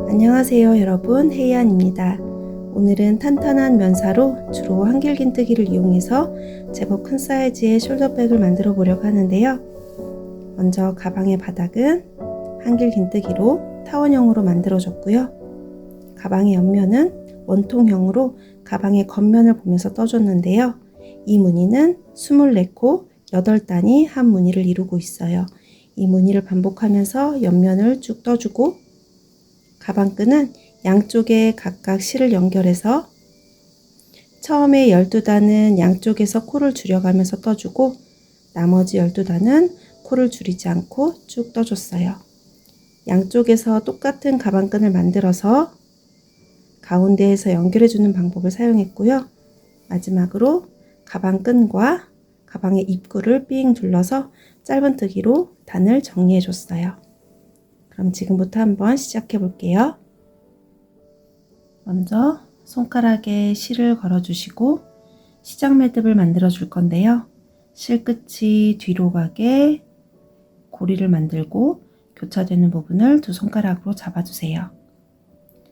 안녕하세요 여러분, 헤이안입니다. 오늘은 탄탄한 면사로 주로 한길긴뜨기를 이용해서 제법 큰 사이즈의 숄더백을 만들어 보려고 하는데요. 먼저 가방의 바닥은 한길긴뜨기로 타원형으로 만들어 줬고요. 가방의 옆면은 원통형으로 가방의 겉면을 보면서 떠줬는데요. 이 무늬는 24코 8단이 한 무늬를 이루고 있어요. 이 무늬를 반복하면서 옆면을 쭉 떠주고 가방끈은 양쪽에 각각 실을 연결해서 처음에 12단은 양쪽에서 코를 줄여가면서 떠주고 나머지 12단은 코를 줄이지 않고 쭉 떠줬어요. 양쪽에서 똑같은 가방끈을 만들어서 가운데에서 연결해주는 방법을 사용했고요. 마지막으로 가방끈과 가방의 입구를 삥 둘러서 짧은뜨기로 단을 정리해줬어요. 그럼 지금부터 한번 시작해 볼게요. 먼저 손가락에 실을 걸어 주시고 시작 매듭을 만들어 줄 건데요. 실 끝이 뒤로 가게 고리를 만들고 교차되는 부분을 두 손가락으로 잡아 주세요.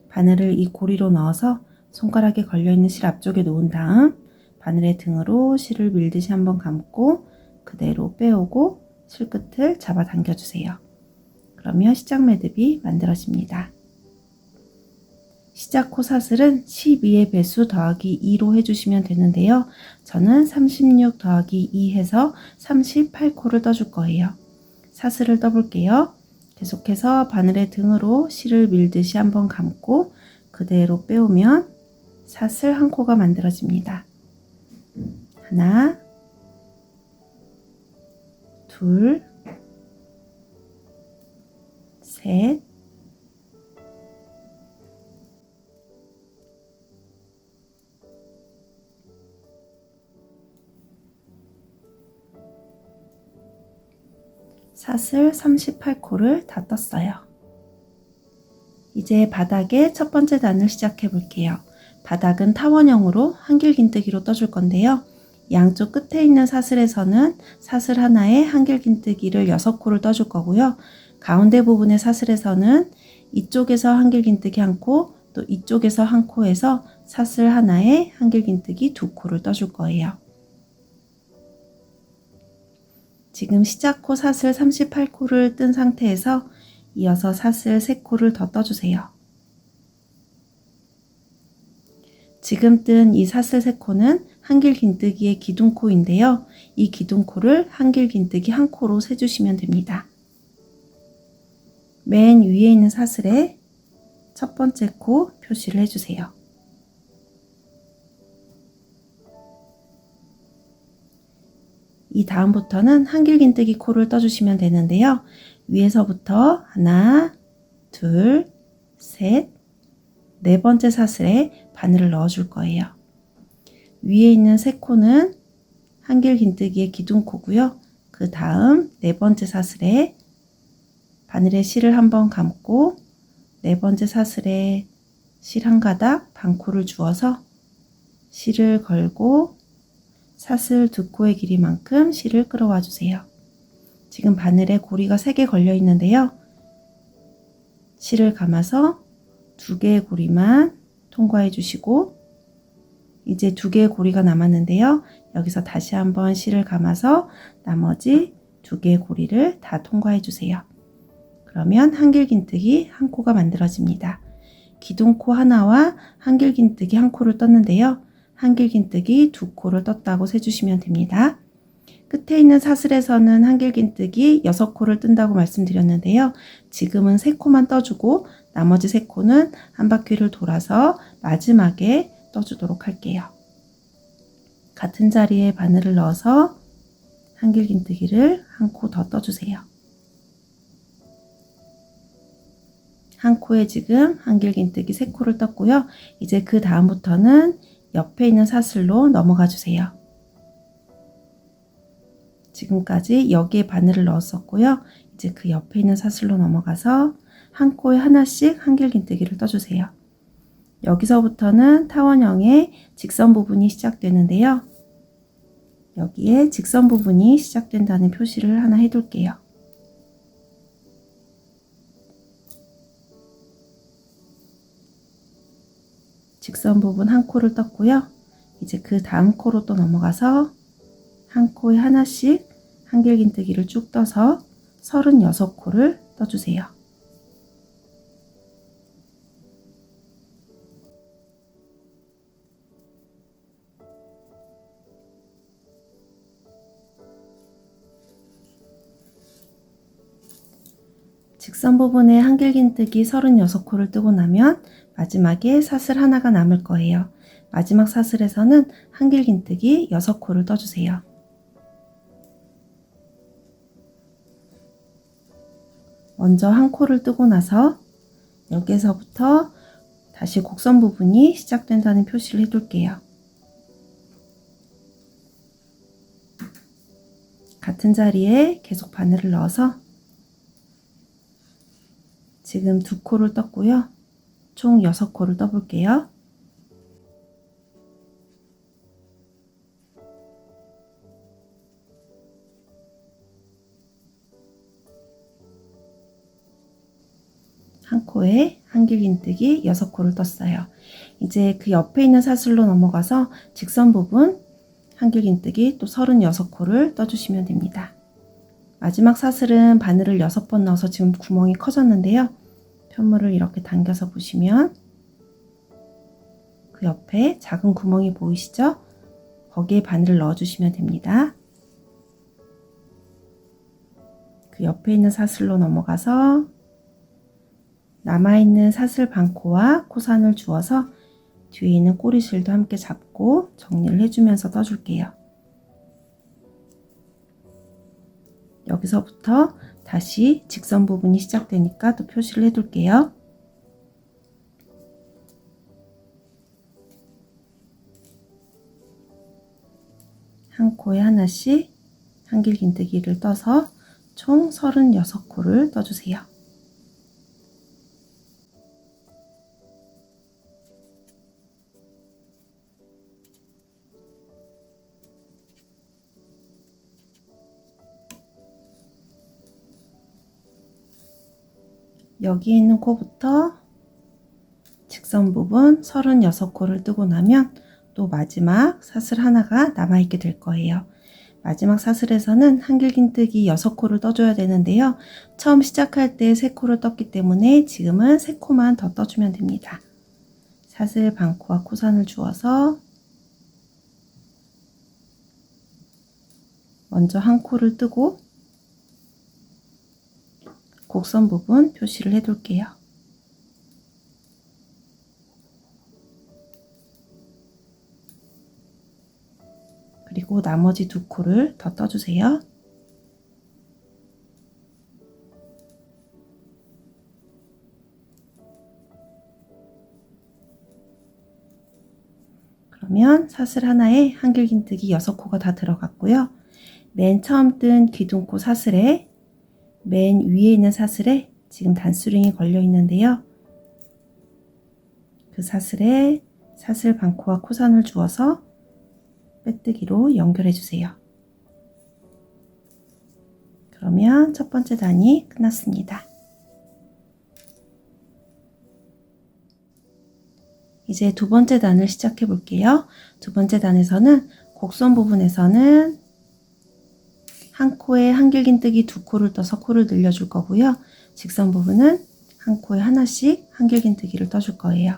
바늘을 이 고리로 넣어서 손가락에 걸려 있는 실 앞쪽에 놓은 다음 바늘의 등으로 실을 밀듯이 한번 감고 그대로 빼오고 실 끝을 잡아 당겨 주세요. 그러면 시작 매듭이 만들어집니다. 시작 코 사슬은 12의 배수 더하기 2로 해주시면 되는데요. 저는 36 더하기 2 해서 38코를 떠줄 거예요. 사슬을 떠볼게요. 계속해서 바늘의 등으로 실을 밀듯이 한번 감고 그대로 빼오면 사슬 한 코가 만들어집니다. 하나, 둘, 셋, 사슬 38코를 다 떴어요. 이제 바닥에 첫 번째 단을 시작해 볼게요. 바닥은 타원형으로 한길긴뜨기로 떠줄 건데요. 양쪽 끝에 있는 사슬에서는 사슬 하나에 한길긴뜨기를 6코를 떠줄 거고요. 가운데 부분의 사슬에서는 이쪽에서 한길긴뜨기 1코, 또 이쪽에서 1코에서 사슬 하나에 한길긴뜨기 2코를 떠줄 거예요. 지금 시작코 사슬 38코를 뜬 상태에서 이어서 사슬 3코를 더 떠주세요. 지금 뜬 이 사슬 3코는 한길긴뜨기의 기둥코인데요. 이 기둥코를 한길긴뜨기 1코로 세주시면 됩니다. 맨 위에 있는 사슬에 첫 번째 코 표시를 해주세요. 이 다음부터는 한길긴뜨기 코를 떠주시면 되는데요. 위에서부터 하나, 둘, 셋, 네 번째 사슬에 바늘을 넣어줄 거예요. 위에 있는 세 코는 한길긴뜨기의 기둥코고요. 그 다음 네 번째 사슬에 바늘에 실을 한번 감고 네 번째 사슬에 실 한 가닥 반코를 주어서 실을 걸고 사슬 2코의 길이만큼 실을 끌어와 주세요. 지금 바늘에 고리가 3개 걸려 있는데요. 실을 감아서 2개의 고리만 통과해 주시고 이제 2개의 고리가 남았는데요. 여기서 다시 한번 실을 감아서 나머지 2개의 고리를 다 통과해 주세요. 그러면 한길긴뜨기 1코가 만들어집니다. 기둥코 하나와 한길긴뜨기 1코를 떴는데요. 한길긴뜨기 2코를 떴다고 세주시면 됩니다. 끝에 있는 사슬에서는 한길긴뜨기 6코를 뜬다고 말씀드렸는데요. 지금은 3코만 떠주고 나머지 3코는 한 바퀴를 돌아서 마지막에 떠주도록 할게요. 같은 자리에 바늘을 넣어서 한길긴뜨기를 1코 더 떠주세요. 한 코에 지금 한길긴뜨기 3코를 떴고요. 이제 그 다음부터는 옆에 있는 사슬로 넘어가 주세요. 지금까지 여기에 바늘을 넣었었고요. 이제 그 옆에 있는 사슬로 넘어가서 한 코에 하나씩 한길긴뜨기를 떠주세요. 여기서부터는 타원형의 직선 부분이 시작되는데요. 여기에 직선 부분이 시작된다는 표시를 하나 해둘게요. 직선 부분 한 코를 떴고요. 이제 그 다음 코로 또 넘어가서 한 코에 하나씩 한길긴뜨기를 쭉 떠서 36코를 떠주세요. 직선 부분에 한길긴뜨기 36코를 뜨고 나면 마지막에 사슬 하나가 남을 거예요. 마지막 사슬에서는 한길긴뜨기 6코를 떠주세요. 먼저 한 코를 뜨고 나서 여기서부터 다시 곡선 부분이 시작된다는 표시를 해둘게요. 같은 자리에 계속 바늘을 넣어서 지금 2코를 떴고요. 총 6코를 떠볼게요. 한 코에 한길긴뜨기 6코를 떴어요. 이제 그 옆에 있는 사슬로 넘어가서 직선 부분 한길긴뜨기 또 36코를 떠주시면 됩니다. 마지막 사슬은 바늘을 6번 넣어서 지금 구멍이 커졌는데요. 편물을 이렇게 당겨서 보시면 그 옆에 작은 구멍이 보이시죠? 거기에 바늘을 넣어주시면 됩니다. 그 옆에 있는 사슬로 넘어가서 남아있는 사슬 반코와 코산을 주어서 뒤에 있는 꼬리실도 함께 잡고 정리를 해주면서 떠줄게요. 여기서부터 다시 직선 부분이 시작되니까 또 표시를 해둘게요. 한 코에 하나씩 한길긴뜨기를 떠서 총 36코를 떠주세요. 여기 있는 코부터 직선 부분 36코를 뜨고 나면 또 마지막 사슬 하나가 남아있게 될 거예요. 마지막 사슬에서는 한길긴뜨기 6코를 떠줘야 되는데요. 처음 시작할 때 3코를 떴기 때문에 지금은 3코만 더 떠주면 됩니다. 사슬 반코와 코산을 주어서 먼저 한 코를 뜨고 곡선 부분 표시를 해둘게요. 그리고 나머지 2코를 더 떠주세요. 그러면 사슬 하나에 한길긴뜨기 6코가 다 들어갔고요. 맨 처음 뜬 기둥코 사슬에 맨 위에 있는 사슬에 지금 단수링이 걸려 있는데요. 그 사슬에 사슬 반코와 코산을 주어서 빼뜨기로 연결해 주세요. 그러면 첫 번째 단이 끝났습니다. 이제 두 번째 단을 시작해 볼게요. 두 번째 단에서는 곡선 부분에서는 한 코에 한길긴뜨기 2코를 떠서 코를 늘려줄 거고요. 직선 부분은 한 코에 하나씩 한길긴뜨기를 떠줄 거예요.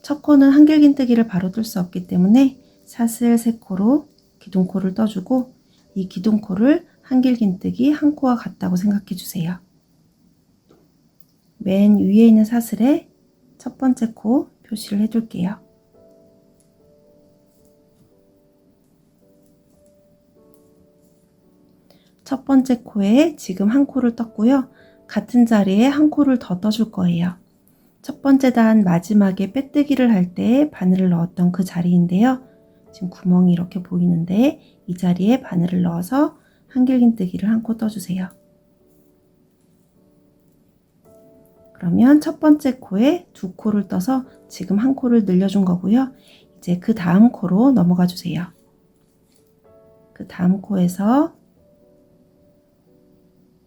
첫 코는 한길긴뜨기를 바로 뜰 수 없기 때문에 사슬 3코로 기둥코를 떠주고 이 기둥코를 한길긴뜨기 한 코와 같다고 생각해 주세요. 맨 위에 있는 사슬에 첫 번째 코 표시를 해둘게요. 첫 번째 코에 지금 한 코를 떴고요. 같은 자리에 한 코를 더 떠줄 거예요. 첫 번째 단 마지막에 빼뜨기를 할 때 바늘을 넣었던 그 자리인데요. 지금 구멍이 이렇게 보이는데 이 자리에 바늘을 넣어서 한길긴뜨기를 한 코 떠주세요. 그러면 첫 번째 코에 2코를 떠서 지금 한 코를 늘려준 거고요. 이제 그 다음 코로 넘어가 주세요. 그 다음 코에서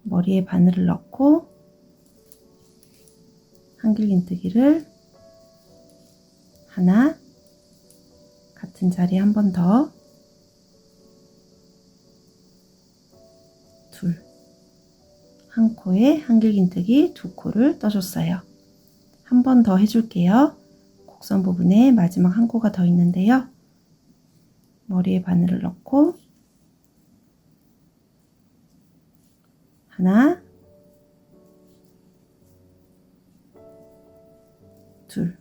머리에 바늘을 넣고 한길긴뜨기를 하나, 같은 자리에 한 번 더, 둘, 한 코에 한길긴뜨기 두 코를 떠줬어요. 한 번 더 해줄게요. 곡선 부분에 마지막 한 코가 더 있는데요. 머리에 바늘을 넣고 하나, 둘,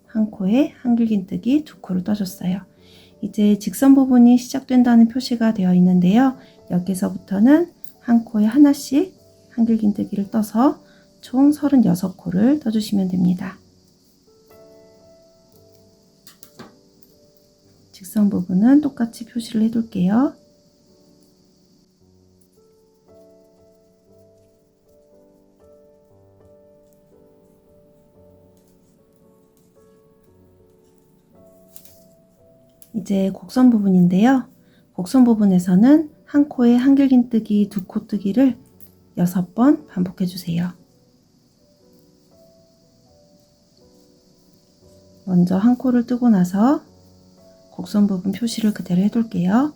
한 코에 한길긴뜨기 두 코를 떠줬어요. 이제 직선 부분이 시작된다는 표시가 되어 있는데요. 여기서부터는 한 코에 하나씩 한길긴뜨기를 떠서 총 36코를 떠주시면 됩니다. 직선 부분은 똑같이 표시를 해둘게요. 이제 곡선 부분인데요. 곡선 부분에서는 한 코에 한길긴뜨기 두 코 뜨기를 6번 반복해 주세요. 먼저 한 코를 뜨고 나서 곡선 부분 표시를 그대로 해둘게요.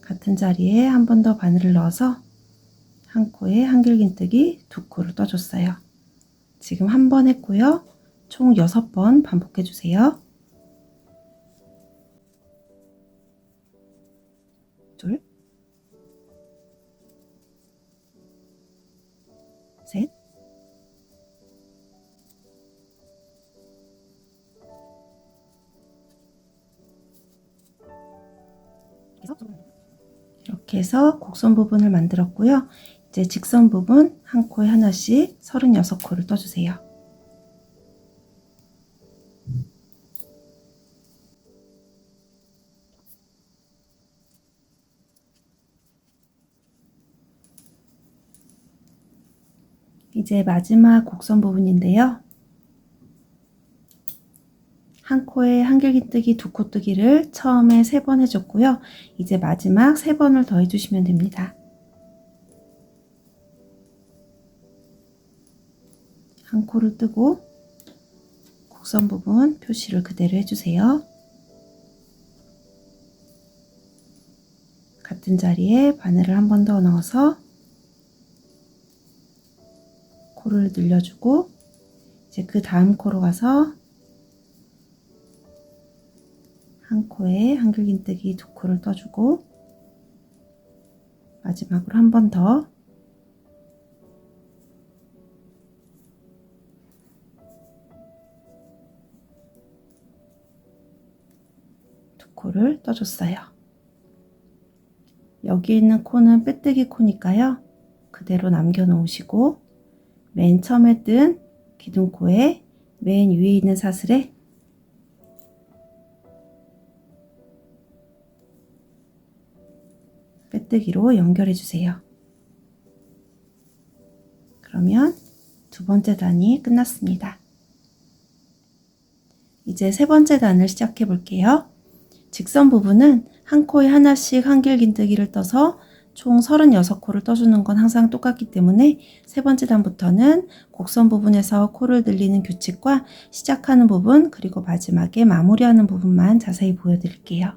같은 자리에 한 번 더 바늘을 넣어서 한 코에 한길긴뜨기 두 코를 떠줬어요. 지금 한 번 했고요. 총 6번 반복해 주세요. 둘, 셋, 이렇게 해서 곡선 부분을 만들었고요. 이제 직선 부분 한 코에 하나씩 36코를 떠주세요. 이제 마지막 곡선 부분인데요. 한 코에 한길긴뜨기 두 코 뜨기를 처음에 3번 해줬고요. 이제 마지막 3번을 더 해주시면 됩니다. 한 코를 뜨고 곡선 부분 표시를 그대로 해주세요. 같은 자리에 바늘을 한 번 더 넣어서 코를 늘려주고 이제 그 다음 코로 가서 한 코에 한길긴뜨기 두 코를 떠주고 마지막으로 한 번 더 두 코를 떠줬어요. 여기 있는 코는 빼뜨기 코니까요. 그대로 남겨 놓으시고 맨 처음에 뜬 기둥코에 맨 위에 있는 사슬에 빼뜨기로 연결해 주세요. 그러면 두 번째 단이 끝났습니다. 이제 세 번째 단을 시작해 볼게요. 직선 부분은 한 코에 하나씩 한길긴뜨기를 떠서 총 36코를 떠주는 건 항상 똑같기 때문에 세 번째 단부터는 곡선 부분에서 코를 늘리는 규칙과 시작하는 부분 그리고 마지막에 마무리하는 부분만 자세히 보여드릴게요.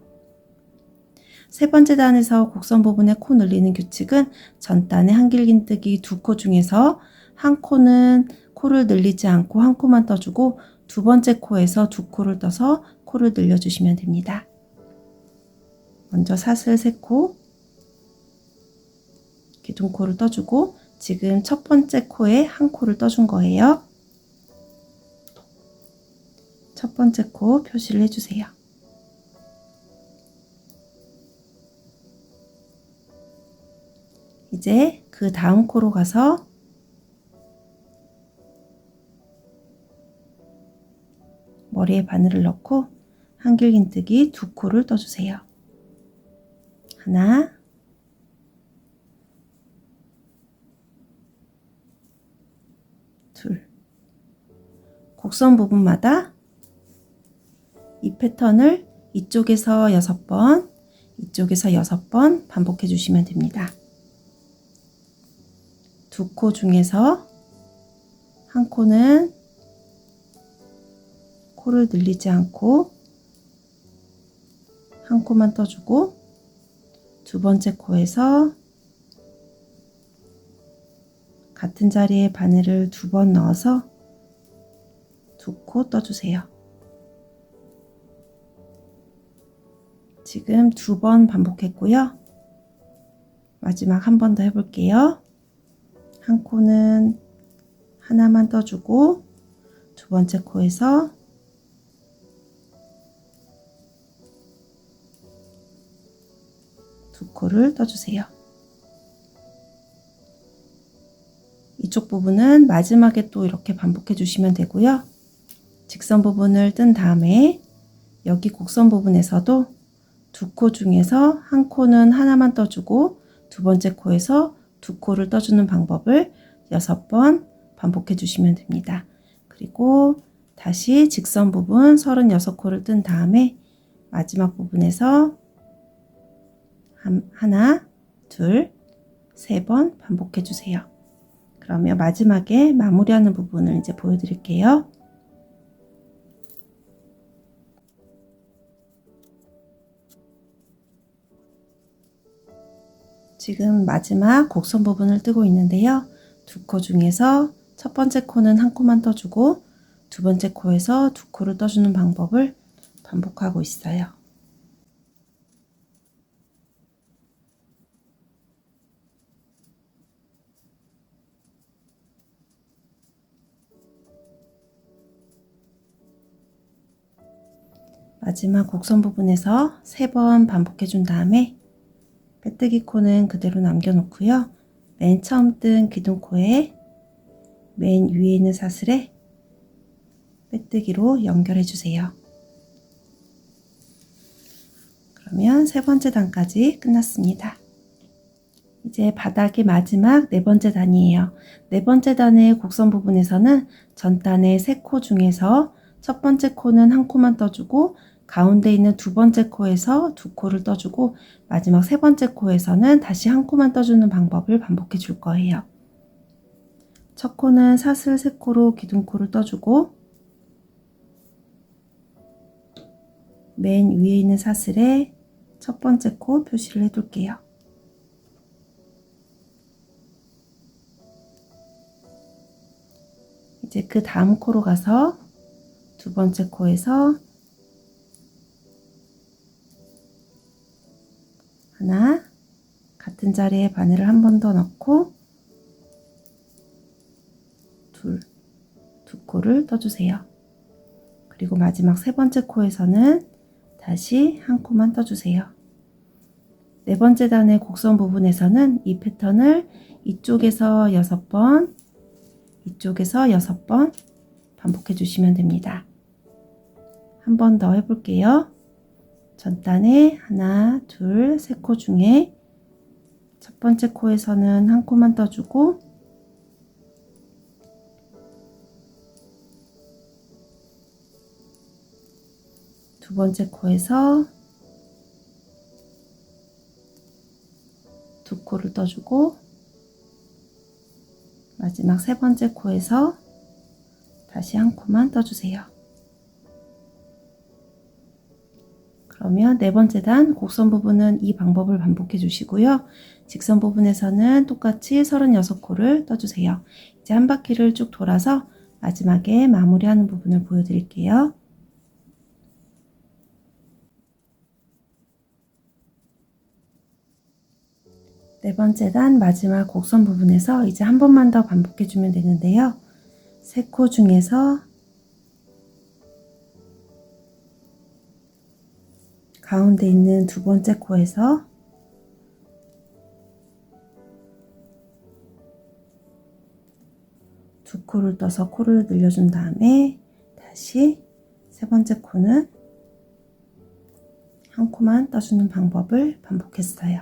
세 번째 단에서 곡선 부분에 코 늘리는 규칙은 전 단의 한길긴뜨기 두 코 중에서 한 코는 코를 늘리지 않고 한 코만 떠주고 두 번째 코에서 두 코를 떠서 코를 늘려주시면 됩니다. 먼저 사슬 3코, 기둥코를 떠주고 지금 첫 번째 코에 한 코를 떠준 거예요. 첫 번째 코 표시를 해주세요. 이제 그 다음 코로 가서 머리에 바늘을 넣고 한길긴뜨기 두 코를 떠주세요. 하나, 둘. 곡선 부분마다 이 패턴을 이쪽에서 6번, 이쪽에서 6번 반복해 주시면 됩니다. 두 코 중에서 코는 코를 늘리지 않고 한 코만 떠주고, 두 번째 코에서 같은 자리에 바늘을 2번 넣어서 2코 떠주세요. 지금 2번 반복했고요. 마지막 한 번 더 해볼게요. 한 코는 하나만 떠주고, 두 번째 코에서 두 코를 떠주세요. 이쪽 부분은 마지막에 또 이렇게 반복해 주시면 되고요. 직선 부분을 뜬 다음에 여기 곡선 부분에서도 2코 중에서 한 코는 하나만 떠주고 두 번째 코에서 2코를 떠주는 방법을 6번 반복해 주시면 됩니다. 그리고 다시 직선 부분 36코를 뜬 다음에 마지막 부분에서 하나, 둘, 3번 반복해 주세요. 그러면 마지막에 마무리하는 부분을 이제 보여드릴게요. 지금 마지막 곡선 부분을 뜨고 있는데요. 2코 중에서 첫 번째 코는 한 코만 떠주고 두 번째 코에서 2코를 떠주는 방법을 반복하고 있어요. 마지막 곡선 부분에서 3번 반복해 준 다음에 빼뜨기 코는 그대로 남겨놓고요. 맨 처음 뜬 기둥코에 맨 위에 있는 사슬에 빼뜨기로 연결해 주세요. 그러면 3번째 단까지 끝났습니다. 이제 바닥의 마지막 4번째 단이에요. 4번째 단의 곡선 부분에서는 전단의 3코 중에서 첫 번째 코는 한 코만 떠주고 가운데 있는 두 번째 코에서 2코를 떠주고 마지막 3번째 코에서는 다시 한 코만 떠주는 방법을 반복해 줄 거예요. 첫 코는 사슬 3코로 기둥코를 떠주고 맨 위에 있는 사슬에 첫 번째 코 표시를 해둘게요. 이제 그 다음 코로 가서 두 번째 코에서 하나, 같은 자리에 바늘을 한 번 더 넣고 두 코를 떠주세요. 그리고 마지막 3번째 코에서는 다시 한 코만 떠주세요. 4번째 단의 곡선 부분에서는 이 패턴을 이쪽에서 6번, 이쪽에서 6번 반복해 주시면 됩니다. 한 번 더 해볼게요. 전단에 하나, 둘, 3코 중에 첫 번째 코에서는 한 코만 떠주고 두 번째 코에서 2코를 떠주고 마지막 3번째 코에서 다시 한 코만 떠주세요. 그러면 4번째 단 곡선 부분은 이 방법을 반복해 주시고요. 직선 부분에서는 똑같이 36코를 떠주세요. 이제 한 바퀴를 쭉 돌아서 마지막에 마무리하는 부분을 보여드릴게요. 네 번째 단 마지막 곡선 부분에서 이제 한 번만 더 반복해 주면 되는데요. 3코 중에서 가운데 있는 두 번째 코에서 두 코를 떠서 코를 늘려준 다음에 다시 세 번째 코는 한 코만 떠주는 방법을 반복했어요.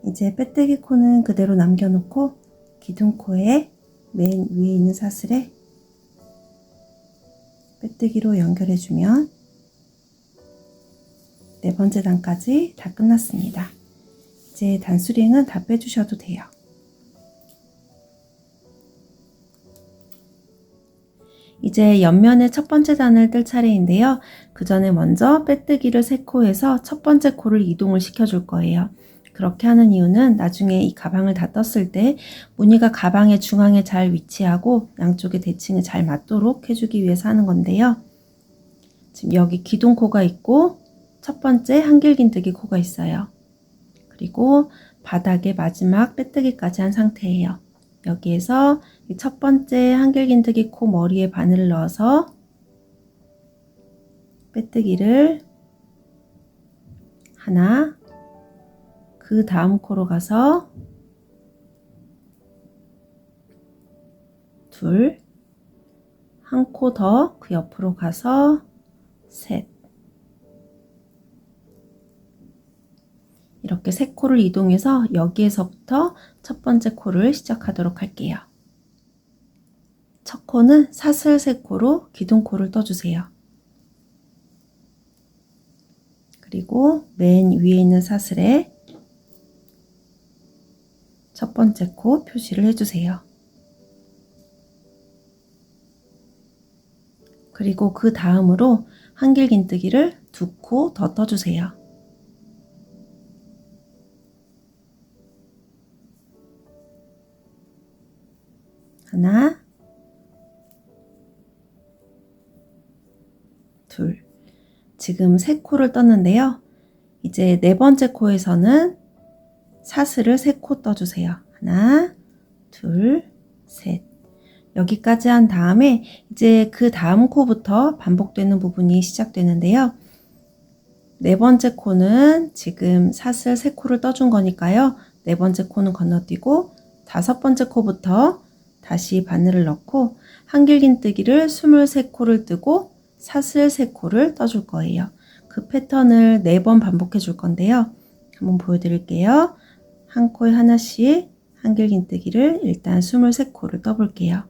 이제 빼뜨기 코는 그대로 남겨놓고 기둥코에 맨 위에 있는 사슬에 빼뜨기로 연결해주면 네 번째 단까지 다 끝났습니다. 이제 단수링은 다 빼주셔도 돼요. 이제 옆면의 첫 번째 단을 뜰 차례인데요. 그 전에 먼저 빼뜨기를 3코에서 첫 번째 코를 이동을 시켜줄 거예요. 그렇게 하는 이유는 나중에 이 가방을 다 떴을 때 무늬가 가방의 중앙에 잘 위치하고 양쪽의 대칭이 잘 맞도록 해주기 위해서 하는 건데요. 지금 여기 기둥코가 있고 첫 번째 한길긴뜨기 코가 있어요. 그리고 바닥에 마지막 빼뜨기까지 한 상태예요. 여기에서 이 첫 번째 한길긴뜨기 코 머리에 바늘을 넣어서 빼뜨기를 하나, 그 다음 코로 가서 둘, 한 코 더 그 옆으로 가서 셋. 이렇게 3코를 이동해서 여기에서부터 첫 번째 코를 시작하도록 할게요. 첫 코는 사슬 3코로 기둥코를 떠주세요. 그리고 맨 위에 있는 사슬에 첫 번째 코 표시를 해주세요. 그리고 그 다음으로 한길긴뜨기를 2코 더 떠주세요. 하나, 둘. 지금 3코를 떴는데요. 이제 4번째 코에서는 사슬을 3코 떠주세요. 하나, 둘, 셋. 여기까지 한 다음에 이제 그 다음 코부터 반복되는 부분이 시작되는데요. 4번째 코는 지금 사슬 3코를 떠준 거니까요. 4번째 코는 건너뛰고 5번째 코부터 다시 바늘을 넣고 한길긴뜨기를 23코를 뜨고 사슬 3코를 떠줄 거예요. 그 패턴을 4번 반복해 줄 건데요. 한번 보여드릴게요. 한 코에 하나씩 한길긴뜨기를 일단 23코를 떠볼게요.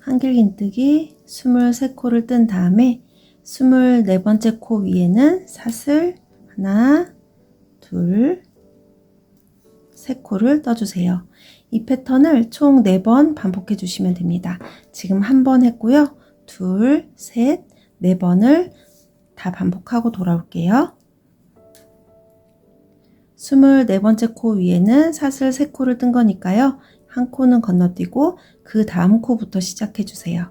한길긴뜨기 23코를 뜬 다음에 24번째 코 위에는 사슬 하나, 둘, 3코를 떠주세요. 이 패턴을 총 4번 반복해 주시면 됩니다. 지금 한 번 했고요. 둘, 셋, 4번을 다 반복하고 돌아올게요. 24번째 코 위에는 사슬 3코를 뜬 거니까요. 한 코는 건너뛰고 그 다음 코부터 시작해 주세요.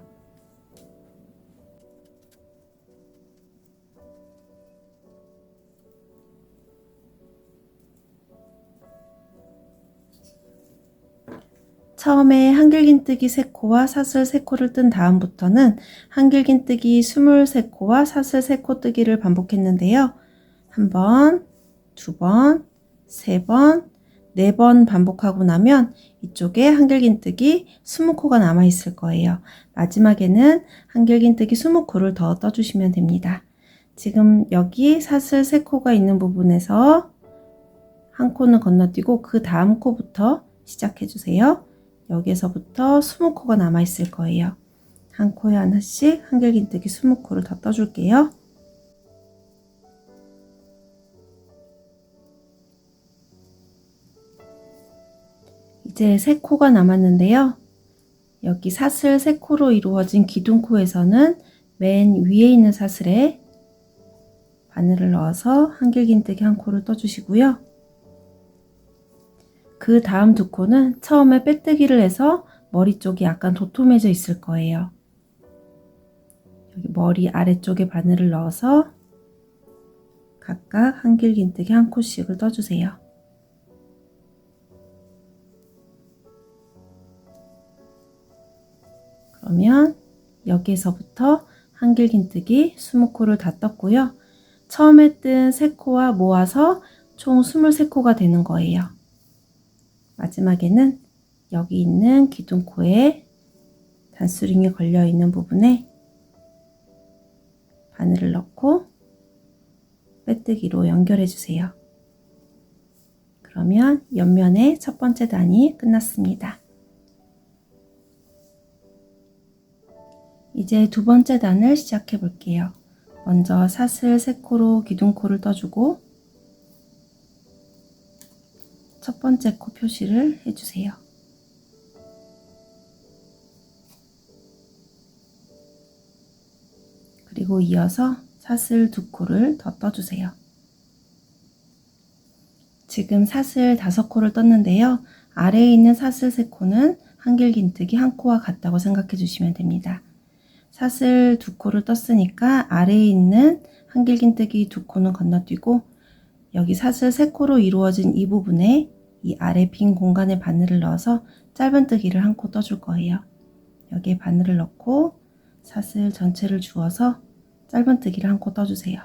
처음에 한길긴뜨기 3코와 사슬 3코를 뜬 다음부터는 한길긴뜨기 23코와 사슬 3코 뜨기를 반복했는데요. 한 번, 2번, 3번, 4번 반복하고 나면 이쪽에 한길긴뜨기 20코가 남아 있을 거예요. 마지막에는 한길긴뜨기 20코를 더 떠주시면 됩니다. 지금 여기 사슬 3코가 있는 부분에서 한 코는 건너뛰고 그 다음 코부터 시작해 주세요. 여기에서부터 20코가 남아 있을 거예요. 한 코에 하나씩 한길긴뜨기 20코를 더 떠줄게요. 이제 3코가 남았는데요. 여기 사슬 3코로 이루어진 기둥코에서는 맨 위에 있는 사슬에 바늘을 넣어서 한길긴뜨기 한 코를 떠주시고요. 그 다음 2코는 처음에 빼뜨기를 해서 머리 쪽이 약간 도톰해져 있을 거예요. 여기 머리 아래쪽에 바늘을 넣어서 각각 한길긴뜨기 한 코씩을 떠주세요. 그러면 여기에서부터 한길긴뜨기 20코를 다 떴고요. 처음에 뜬 3코와 모아서 총 23코가 되는 거예요. 마지막에는 여기 있는 기둥코에 단수링이 걸려 있는 부분에 바늘을 넣고 빼뜨기로 연결해 주세요. 그러면 옆면의 첫 번째 단이 끝났습니다. 이제 두 번째 단을 시작해 볼게요. 먼저 사슬 3코로 기둥코를 떠주고 첫 번째 코 표시를 해주세요. 그리고 이어서 사슬 2코를 더 떠주세요. 지금 사슬 5코를 떴는데요. 아래에 있는 사슬 3코는 한길긴뜨기 1코와 같다고 생각해 주시면 됩니다. 사슬 2코를 떴으니까 아래에 있는 한길긴뜨기 2코는 건너뛰고 여기 사슬 3코로 이루어진 이 부분에 이 아래 빈 공간에 바늘을 넣어서 짧은뜨기를 1코 떠줄 거예요. 여기에 바늘을 넣고 사슬 전체를 주어서 짧은뜨기를 1코 떠주세요.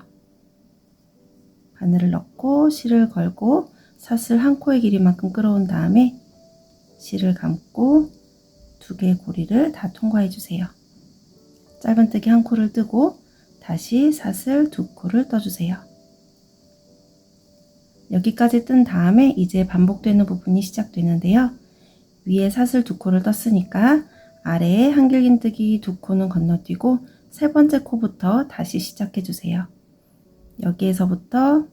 바늘을 넣고 실을 걸고 사슬 1코의 길이만큼 끌어온 다음에 실을 감고 2개의 고리를 다 통과해 주세요. 짧은뜨기 1코를 뜨고 다시 사슬 2코를 떠주세요. 여기까지 뜬 다음에 이제 반복되는 부분이 시작되는데요. 위에 사슬 2코를 떴으니까 아래에 한길긴뜨기 2코는 건너뛰고 세 번째 코부터 다시 시작해 주세요. 여기에서부터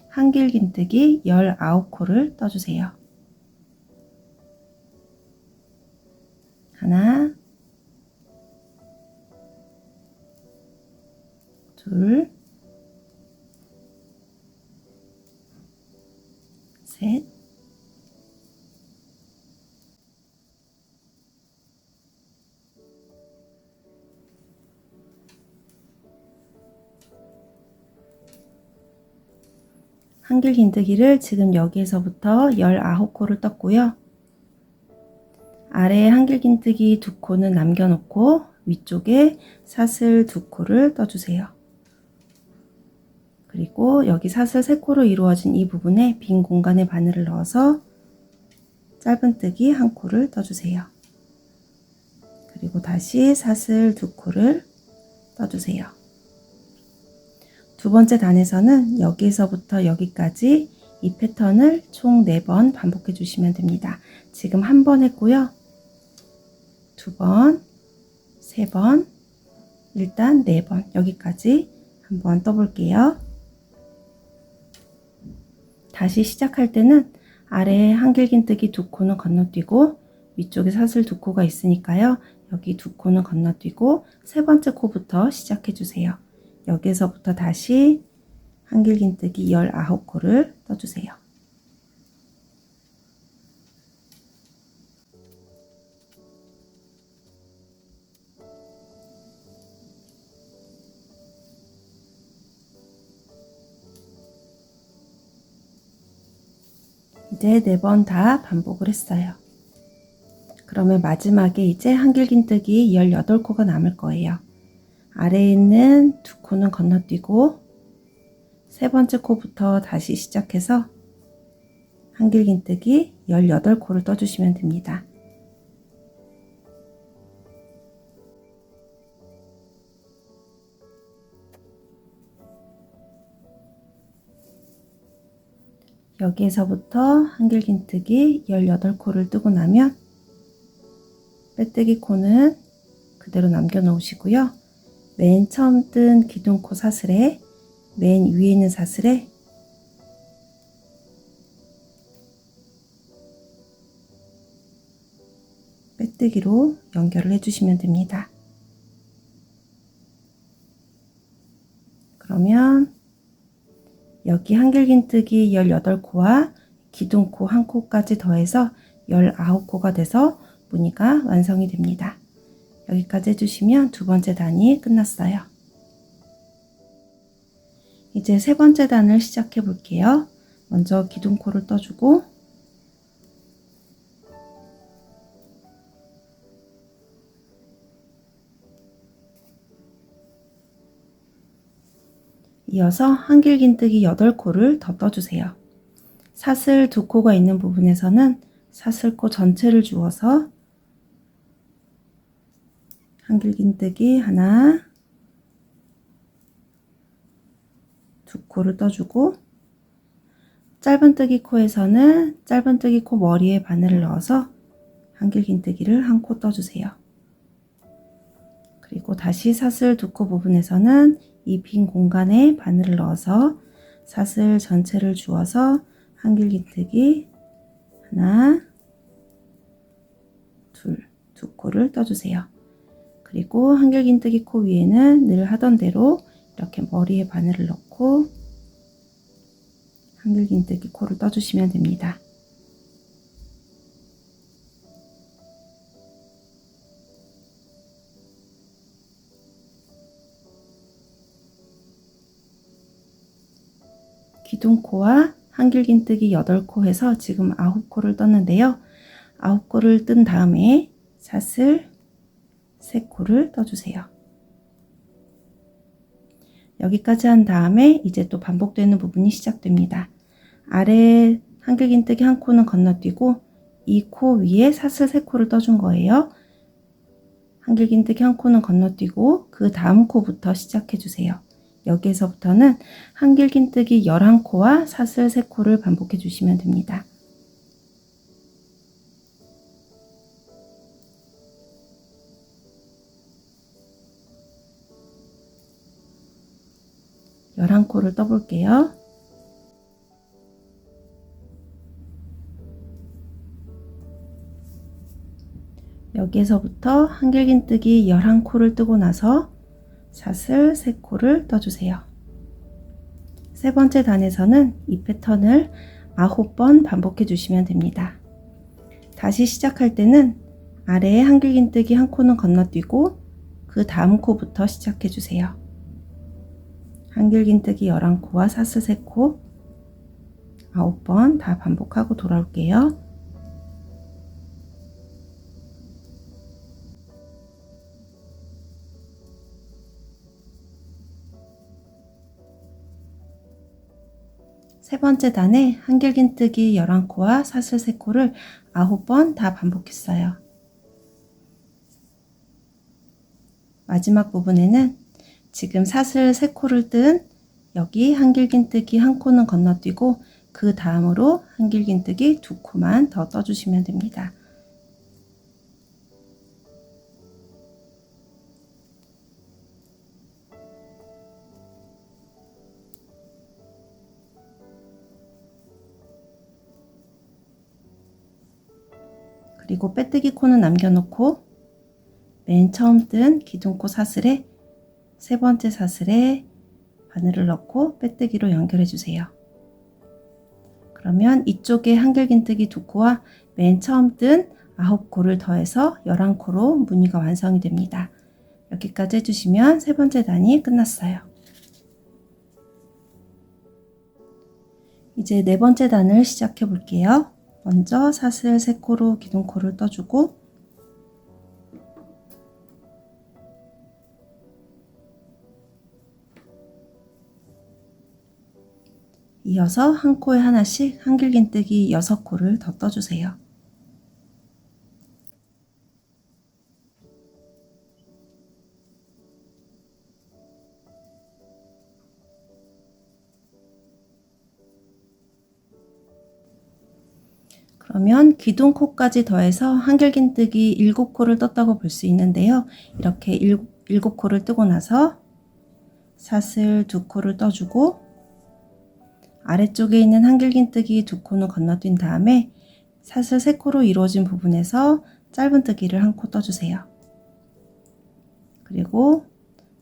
한길긴뜨기 19코를 떠주세요. 하나, 둘, 셋, 한길긴뜨기를 지금 여기에서부터 19코를 떴고요. 아래에 한길긴뜨기 2코는 남겨놓고 위쪽에 사슬 2코를 떠주세요. 그리고 여기 사슬 3코로 이루어진 이 부분에 빈 공간에 바늘을 넣어서 짧은뜨기 1코를 떠주세요. 그리고 다시 사슬 2코를 떠주세요. 두 번째 단에서는 여기에서부터 여기까지 이 패턴을 총 4번 반복해 주시면 됩니다. 지금 1번 했고요. 2번, 3번, 일단 4번 여기까지 한번 떠볼게요. 다시 시작할 때는 아래에 한길긴뜨기 2코는 건너뛰고 위쪽에 사슬 2코가 있으니까요. 여기 2코는 건너뛰고 세 번째 코부터 시작해 주세요. 여기에서부터 다시 한길긴뜨기 19코를 떠주세요. 이제 4번 다 반복을 했어요. 그러면 마지막에 이제 한길긴뜨기 18코가 남을 거예요. 아래에 있는 2코는 건너뛰고 세 번째 코부터 다시 시작해서 한길긴뜨기 18코를 떠주시면 됩니다. 여기에서부터 한길긴뜨기 18코를 뜨고 나면 빼뜨기 코는 그대로 남겨 놓으시고요. 맨 처음 뜬 기둥코 사슬에 맨 위에 있는 사슬에 빼뜨기로 연결을 해주시면 됩니다. 그러면 여기 한길긴뜨기 18코와 기둥코 1코까지 더해서 19코가 돼서 무늬가 완성이 됩니다. 여기까지 해주시면 두 번째 단이 끝났어요. 이제 세 번째 단을 시작해 볼게요. 먼저 기둥코를 떠주고 이어서 한길긴뜨기 8코를 더 떠주세요. 사슬 2코가 있는 부분에서는 사슬코 전체를 주어서 한길긴뜨기 하나, 2코를 떠주고 짧은뜨기 코에서는 짧은뜨기 코 머리에 바늘을 넣어서 한길긴뜨기를 1코 떠주세요. 그리고 그리고 다시 사슬 두 코 부분에서는 이 빈 공간에 바늘을 넣어서 사슬 전체를 주어서 한길긴뜨기 하나, 둘, 두 코를 떠주세요. 그리고 한길긴뜨기 코 위에는 늘 하던 대로 이렇게 머리에 바늘을 넣고 한길긴뜨기 코를 떠주시면 됩니다. 기둥코와 한길긴뜨기 8코 해서 지금 9코를 떴는데요. 9코를 뜬 다음에 사슬 3코를 떠주세요. 여기까지 한 다음에 이제 또 반복되는 부분이 시작됩니다. 아래 한길긴뜨기 한 코는 건너뛰고 이 코 위에 사슬 3코를 떠준 거예요. 한길긴뜨기 한 코는 건너뛰고 그 다음 코부터 시작해 주세요. 여기에서부터는 한길긴뜨기 11코와 사슬 3코를 반복해 주시면 됩니다. 열한 코를 떠볼게요. 여기에서부터 한길긴뜨기 11코를 뜨고 나서 사슬 3코를 떠주세요. 세 번째 단에서는 이 패턴을 9번 반복해 주시면 됩니다. 다시 시작할 때는 아래에 한길긴뜨기 한 코는 건너뛰고 그 다음 코부터 시작해 주세요. 한길긴뜨기 11코와 사슬 3코 9번 다 반복하고 돌아올게요. 세 번째 단에 한길긴뜨기 11코와 사슬 3코를 9번 다 반복했어요. 마지막 부분에는 지금 사슬 3코를 뜬 여기 한길긴뜨기 한 코는 건너뛰고 그 다음으로 한길긴뜨기 2코만 더 떠주시면 됩니다. 그리고 빼뜨기 코는 남겨놓고 맨 처음 뜬 기둥코 사슬에 세 번째 사슬에 바늘을 넣고 빼뜨기로 연결해 주세요. 그러면 이쪽에 한길긴뜨기 2코와 맨 처음 뜬 9코를 더해서 11코로 무늬가 완성이 됩니다. 여기까지 해주시면 세 번째 단이 끝났어요. 이제 네 번째 단을 시작해 볼게요. 먼저 사슬 3코로 기둥코를 떠주고 이어서 한 코에 하나씩 한길긴뜨기 6코를 더 떠주세요. 그러면 기둥코까지 더해서 한길긴뜨기 7코를 떴다고 볼 수 있는데요. 이렇게 7코를 뜨고 나서 사슬 2코를 떠주고 아래쪽에 있는 한길긴뜨기 2코는 건너뛴 다음에 사슬 3코로 이루어진 부분에서 짧은뜨기를 한 코 떠주세요. 그리고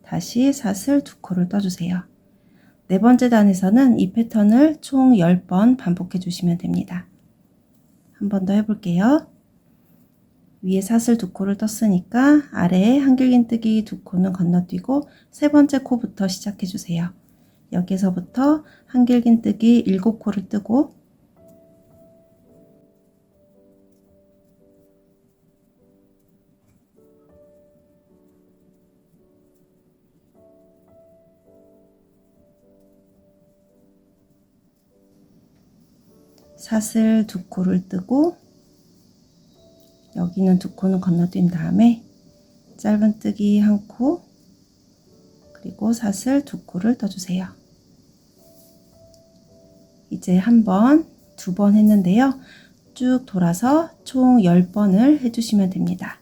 다시 사슬 2코를 떠주세요. 네 번째 단에서는 이 패턴을 총 10번 반복해 주시면 됩니다. 한 번 더 해볼게요. 위에 사슬 2코를 떴으니까 아래에 한길긴뜨기 2코는 건너뛰고 세 번째 코부터 시작해 주세요. 여기서부터 한길긴뜨기 7코를 뜨고 사슬 2코를 뜨고 여기는 2코는 건너뛴 다음에 짧은뜨기 1코 그리고 사슬 2코를 떠주세요. 이제 한 번, 2번 했는데요. 쭉 돌아서 총 10번을 해주시면 됩니다.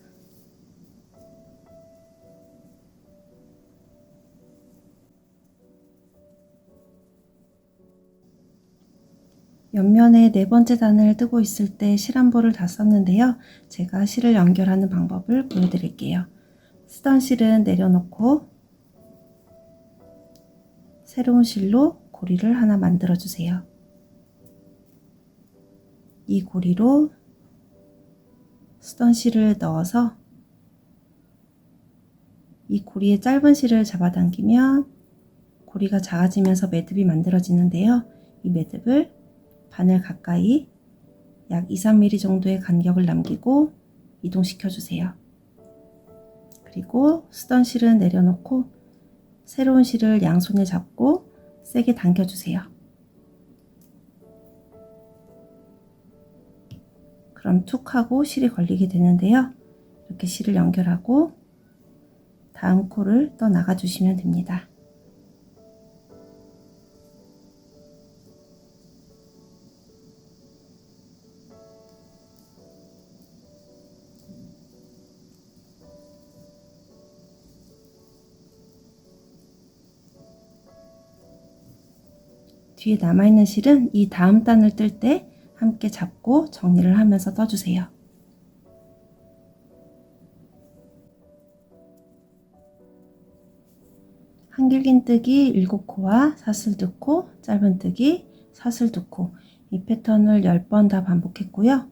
옆면에 네 번째 단을 뜨고 있을 때 실 한 볼을 다 썼는데요. 제가 실을 연결하는 방법을 보여드릴게요. 쓰던 실은 내려놓고 새로운 실로 고리를 하나 만들어 주세요. 이 고리로 쓰던 실을 넣어서 이 고리에 짧은 실을 잡아당기면 고리가 작아지면서 매듭이 만들어지는데요. 이 매듭을 바늘 가까이 약 2-3mm 정도의 간격을 남기고 이동시켜 주세요. 그리고 쓰던 실은 내려놓고 새로운 실을 양손에 잡고 세게 당겨 주세요. 그럼 툭 하고 실이 걸리게 되는데요. 이렇게 실을 연결하고 다음 코를 떠 나가 주시면 됩니다. 뒤에 남아있는 실은 이 다음 단을 뜰 때 함께 잡고 정리를 하면서 떠주세요. 한길긴뜨기 7코와 사슬 2코, 짧은뜨기 사슬 2코, 이 패턴을 10번 다 반복했고요.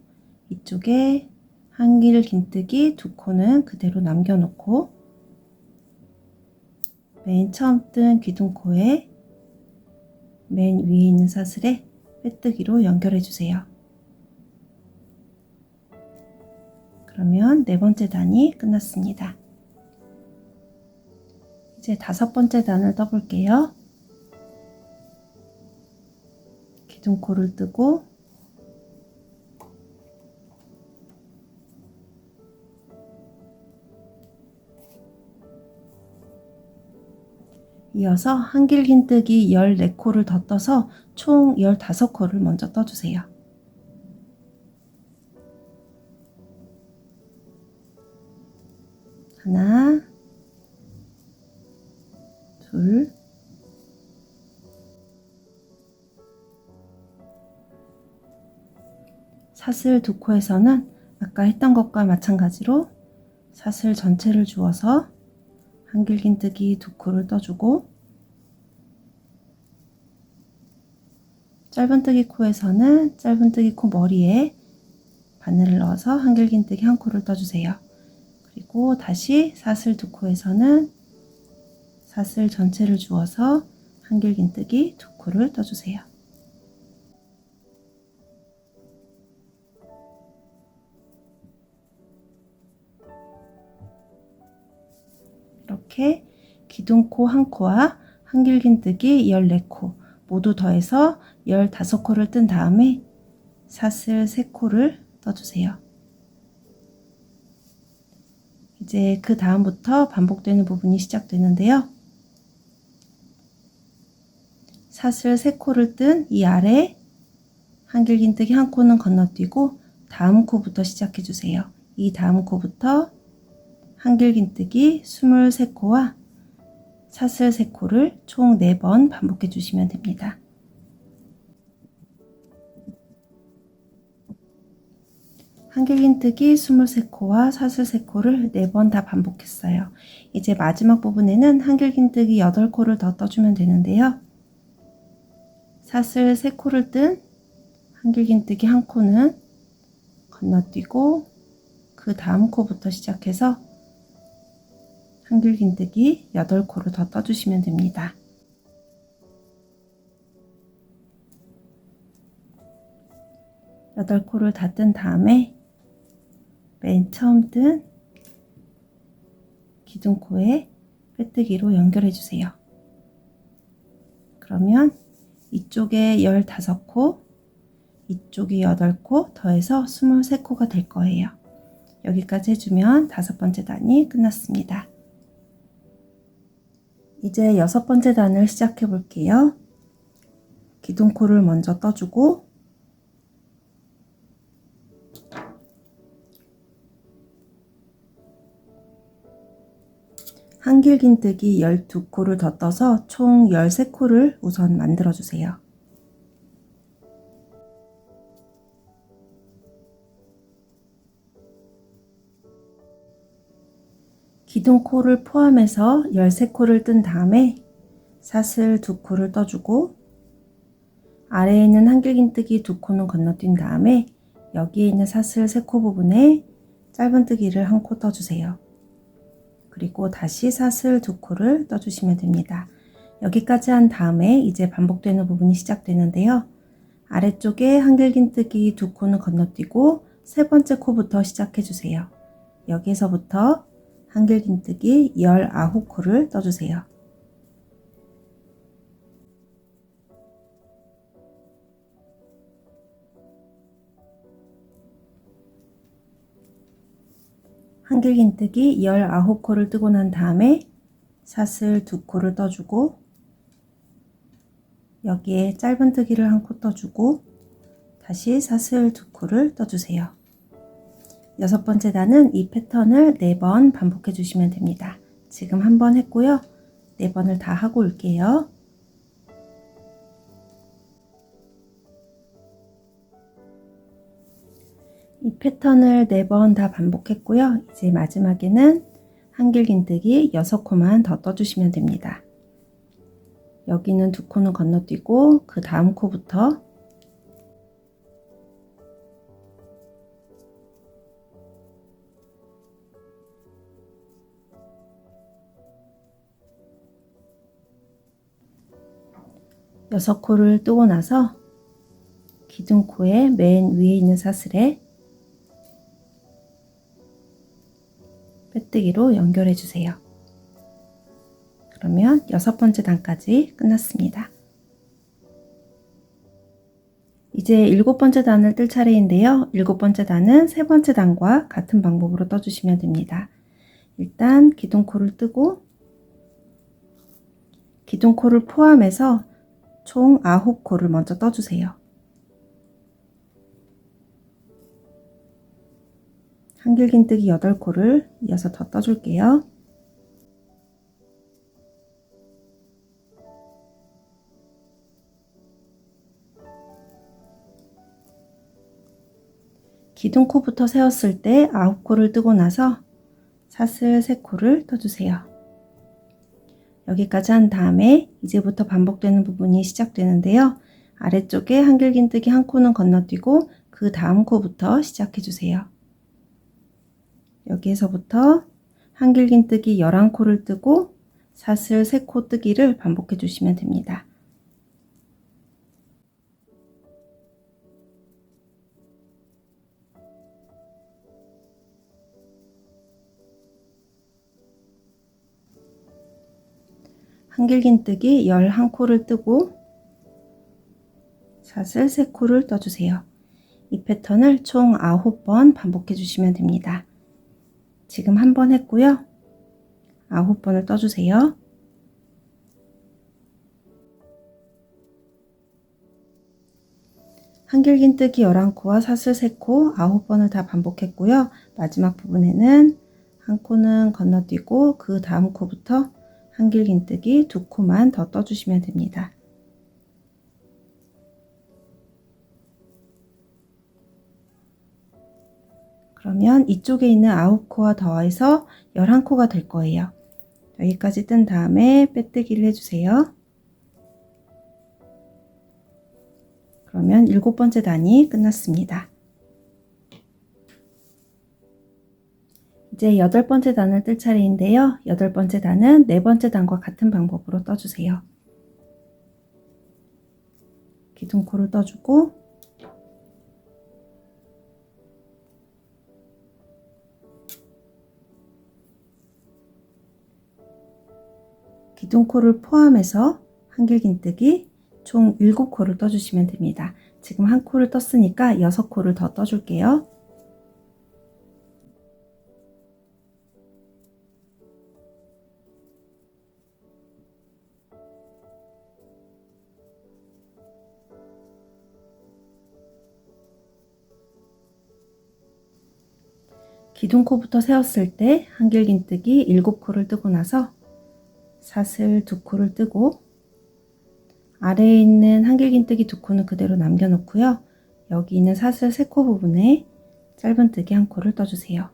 이쪽에 한길긴뜨기 2코는 그대로 남겨놓고 맨 처음 뜬 귀둥코에 맨 위에 있는 사슬에 빼뜨기로 연결해 주세요. 그러면 네 번째 단이 끝났습니다. 이제 다섯 번째 단을 떠볼게요. 기둥코를 뜨고 이어서 한길긴뜨기 14코를 더 떠서 총 15코를 먼저 떠주세요. 하나, 둘, 사슬 2코에서는 아까 했던 것과 마찬가지로 사슬 전체를 주어서 한길긴뜨기 2코를 떠주고 짧은뜨기 코에서는 짧은뜨기 코 머리에 바늘을 넣어서 한길긴뜨기 1코를 떠주세요. 그리고 다시 사슬 2코에서는 사슬 전체를 주어서 한길긴뜨기 2코를 떠주세요. 이렇게 기둥코 1코와 한길긴뜨기 14코 모두 더해서 15코를 뜬 다음에 사슬 3코를 떠주세요. 이제 그 다음부터 반복되는 부분이 시작되는데요. 사슬 3코를 뜬 이 아래 한길긴뜨기 1코는 건너뛰고 다음 코부터 시작해 주세요. 이 다음 코부터 한길긴뜨기 23코와 사슬 3코를 총 4번 반복해 주시면 됩니다. 한길긴뜨기 23코와 사슬 3코를 4번 다 반복했어요. 이제 마지막 부분에는 한길긴뜨기 8코를 더 떠주면 되는데요. 사슬 3코를 뜬 한길긴뜨기 1코는 건너뛰고 그 다음 코부터 시작해서 한길긴뜨기 8코를 더 떠주시면 됩니다. 여덟 코를 다 뜬 다음에 맨 처음 뜬 기둥코에 빼뜨기로 연결해 주세요. 그러면 이쪽에 15코, 이쪽에 8코 더해서 23코가 될 거예요. 여기까지 해주면 다섯 번째 단이 끝났습니다. 이제 여섯 번째 단을 시작해 볼게요. 기둥코를 먼저 떠주고 한길긴뜨기 12코를 더 떠서 총 13코를 우선 만들어 주세요. 기둥코를 포함해서 13코를 뜬 다음에 사슬 2코를 떠주고 아래에 있는 한길긴뜨기 2코는 건너뛴 다음에 여기에 있는 사슬 3코 부분에 짧은뜨기를 1코 떠주세요. 그리고 다시 사슬 2코를 떠주시면 됩니다. 여기까지 한 다음에 이제 반복되는 부분이 시작되는데요. 아래쪽에 한길긴뜨기 2코는 건너뛰고 세 번째 코부터 시작해 주세요. 여기서부터 한길긴뜨기 19코를 떠주세요. 한길긴뜨기 19코를 뜨고 난 다음에 사슬 2코를 떠주고 여기에 짧은뜨기를 1코 떠주고 다시 사슬 2코를 떠주세요. 6번째 단은 이 패턴을 4번 반복해 주시면 됩니다. 지금 한 번 했고요. 4번을 다 하고 올게요. 이 패턴을 4번 다 반복했고요. 이제 마지막에는 한길긴뜨기 6코만 더 떠주시면 됩니다. 여기는 2코는 건너뛰고 그 다음 코부터 여섯 코를 뜨고 나서 기둥코의 맨 위에 있는 사슬에 빼뜨기로 연결해 주세요. 그러면 6번째 단까지 끝났습니다. 이제 7번째 단을 뜰 차례인데요. 7번째 단은 3번째 단과 같은 방법으로 떠주시면 됩니다. 일단 기둥코를 뜨고 기둥코를 포함해서 총 9코를 먼저 떠주세요. 한길긴뜨기 8코를 이어서 더 떠줄게요. 기둥코부터 세웠을 때 9코를 뜨고 나서 사슬 3코를 떠주세요. 여기까지 한 다음에 이제부터 반복되는 부분이 시작되는데요. 아래쪽에 한길긴뜨기 1코는 건너뛰고 그 다음 코부터 시작해 주세요. 여기에서부터 한길긴뜨기 11코를 뜨고 사슬 3코 뜨기를 반복해 주시면 됩니다. 한길긴뜨기 11코를 뜨고 사슬 3코를 떠주세요. 이 패턴을 총 9번 반복해 주시면 됩니다. 지금 한 번 했고요. 9번을 떠주세요. 한길긴뜨기 11코와 사슬 3코 9번을 다 반복했고요. 마지막 부분에는 한 코는 건너뛰고 그 다음 코부터 한길긴뜨기 2코만 더 떠주시면 됩니다. 그러면 이쪽에 있는 9코와 더해서 11코가 될 거예요. 여기까지 뜬 다음에 빼뜨기를 해주세요. 그러면 7번째 단이 끝났습니다. 이제 8번째 단을 뜰 차례인데요. 8번째 단은 4번째 단과 같은 방법으로 떠주세요. 기둥코를 떠주고 기둥코를 포함해서 한길긴뜨기 총 7코를 떠주시면 됩니다. 지금 한 코를 떴으니까 6코를 더 떠줄게요. 기둥코부터 세웠을 때 한길긴뜨기 7코를 뜨고 나서 사슬 2코를 뜨고 아래에 있는 한길긴뜨기 2코는 그대로 남겨놓고요. 여기 있는 사슬 3코 부분에 짧은뜨기 1코를 떠주세요.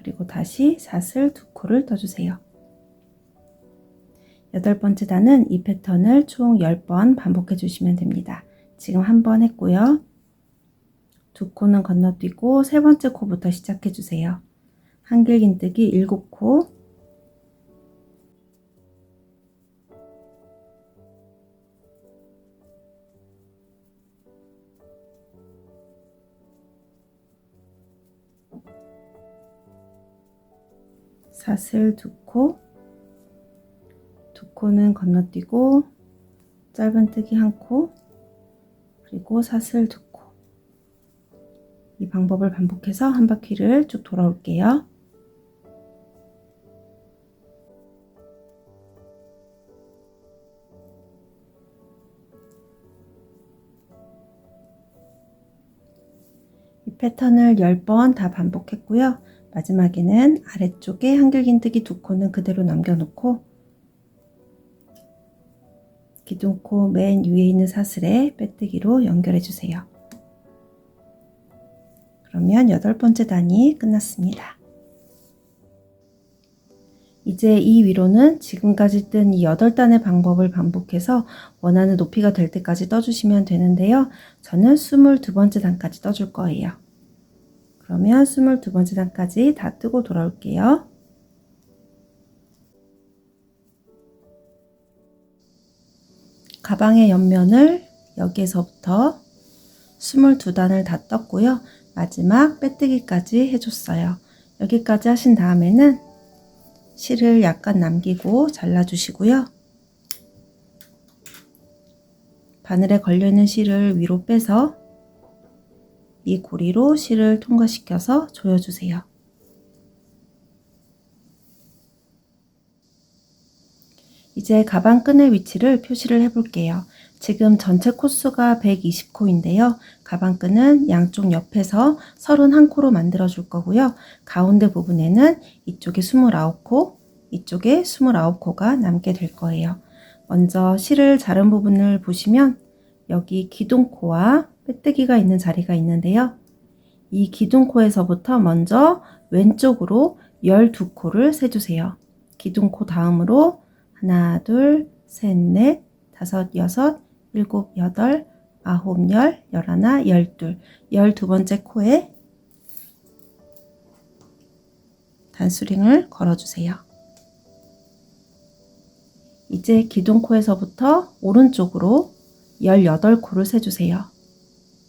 그리고 다시 사슬 2코를 떠주세요. 8번째 단은 이 패턴을 총 10번 반복해 주시면 됩니다. 지금 한 번 했고요. 2코는 건너뛰고 세 번째 코부터 시작해 주세요. 한길긴뜨기 7코, 사슬 2코, 2코는 건너뛰고 짧은뜨기 1코, 그리고 사슬 2코. 이 방법을 반복해서 한 바퀴를 쭉 돌아올게요. 이 패턴을 10번 다 반복했고요. 마지막에는 아래쪽에 한길긴뜨기 2코는 그대로 남겨놓고 기둥코 맨 위에 있는 사슬에 빼뜨기로 연결해 주세요. 그러면 8번째 단이 끝났습니다. 이제 이 위로는 지금까지 뜬 이 8단의 방법을 반복해서 원하는 높이가 될 때까지 떠주시면 되는데요. 저는 22번째 단까지 떠줄 거예요. 그러면 22번째 단까지 다 뜨고 돌아올게요. 가방의 옆면을 여기에서부터 22단을 다 떴고요. 마지막 빼뜨기까지 해줬어요. 여기까지 하신 다음에는 실을 약간 남기고 잘라주시고요. 바늘에 걸려있는 실을 위로 빼서 이 고리로 실을 통과시켜서 조여주세요. 이제 가방끈의 위치를 표시를 해볼게요. 지금 전체 코수가 120코인데요. 가방끈은 양쪽 옆에서 31코로 만들어 줄 거고요. 가운데 부분에는 이쪽에 29코, 이쪽에 29코가 남게 될 거예요. 먼저 실을 자른 부분을 보시면 여기 기둥코와 빼뜨기가 있는 자리가 있는데요. 이 기둥코에서부터 먼저 왼쪽으로 12코를 세주세요. 기둥코 다음으로 하나, 둘, 셋, 넷, 다섯, 여섯, 일곱, 여덟, 아홉, 열, 열하나, 열둘, 12번째 코에 단수링을 걸어주세요. 이제 기둥코에서부터 오른쪽으로 18코를 세주세요.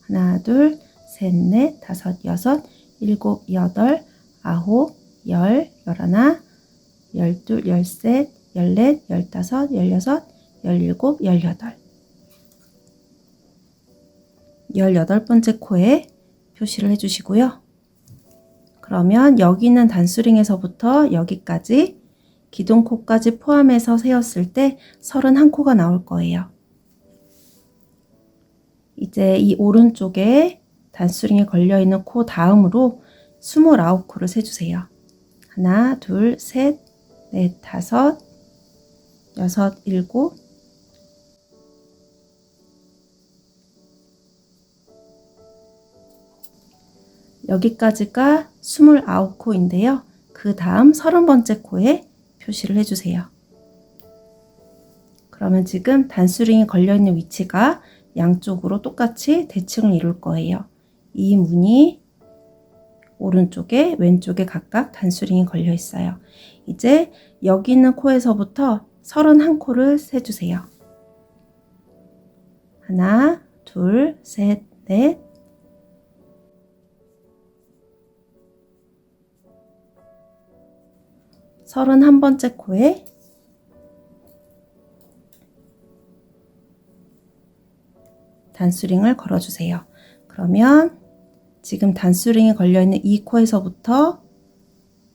하나, 둘, 셋, 넷, 다섯, 여섯, 일곱, 여덟, 아홉, 열, 열하나, 열둘, 열셋, 열넷, 열다섯, 열여섯, 열일곱, 열여덟. 18번째 코에 표시를 해주시고요. 그러면 여기 있는 단수링에서부터 여기까지 기둥코까지 포함해서 세었을 때 31코가 나올 거예요. 이제 이 오른쪽에 단수링에 걸려있는 코 다음으로 29코를 세주세요. 하나, 둘, 셋, 넷, 다섯, 여섯, 일곱, 여기까지가 29코인데요. 그 다음 30번째 코에 표시를 해주세요. 그러면 지금 단수링이 걸려있는 위치가 양쪽으로 똑같이 대칭을 이룰 거예요. 이 무늬 오른쪽에 왼쪽에 각각 단수링이 걸려 있어요. 이제 여기 있는 코에서부터 31코를 세주세요. 하나, 둘, 셋, 넷, 서른한 번째 코에 단수링을 걸어주세요. 그러면 지금 단수링이 걸려있는 이 코에서부터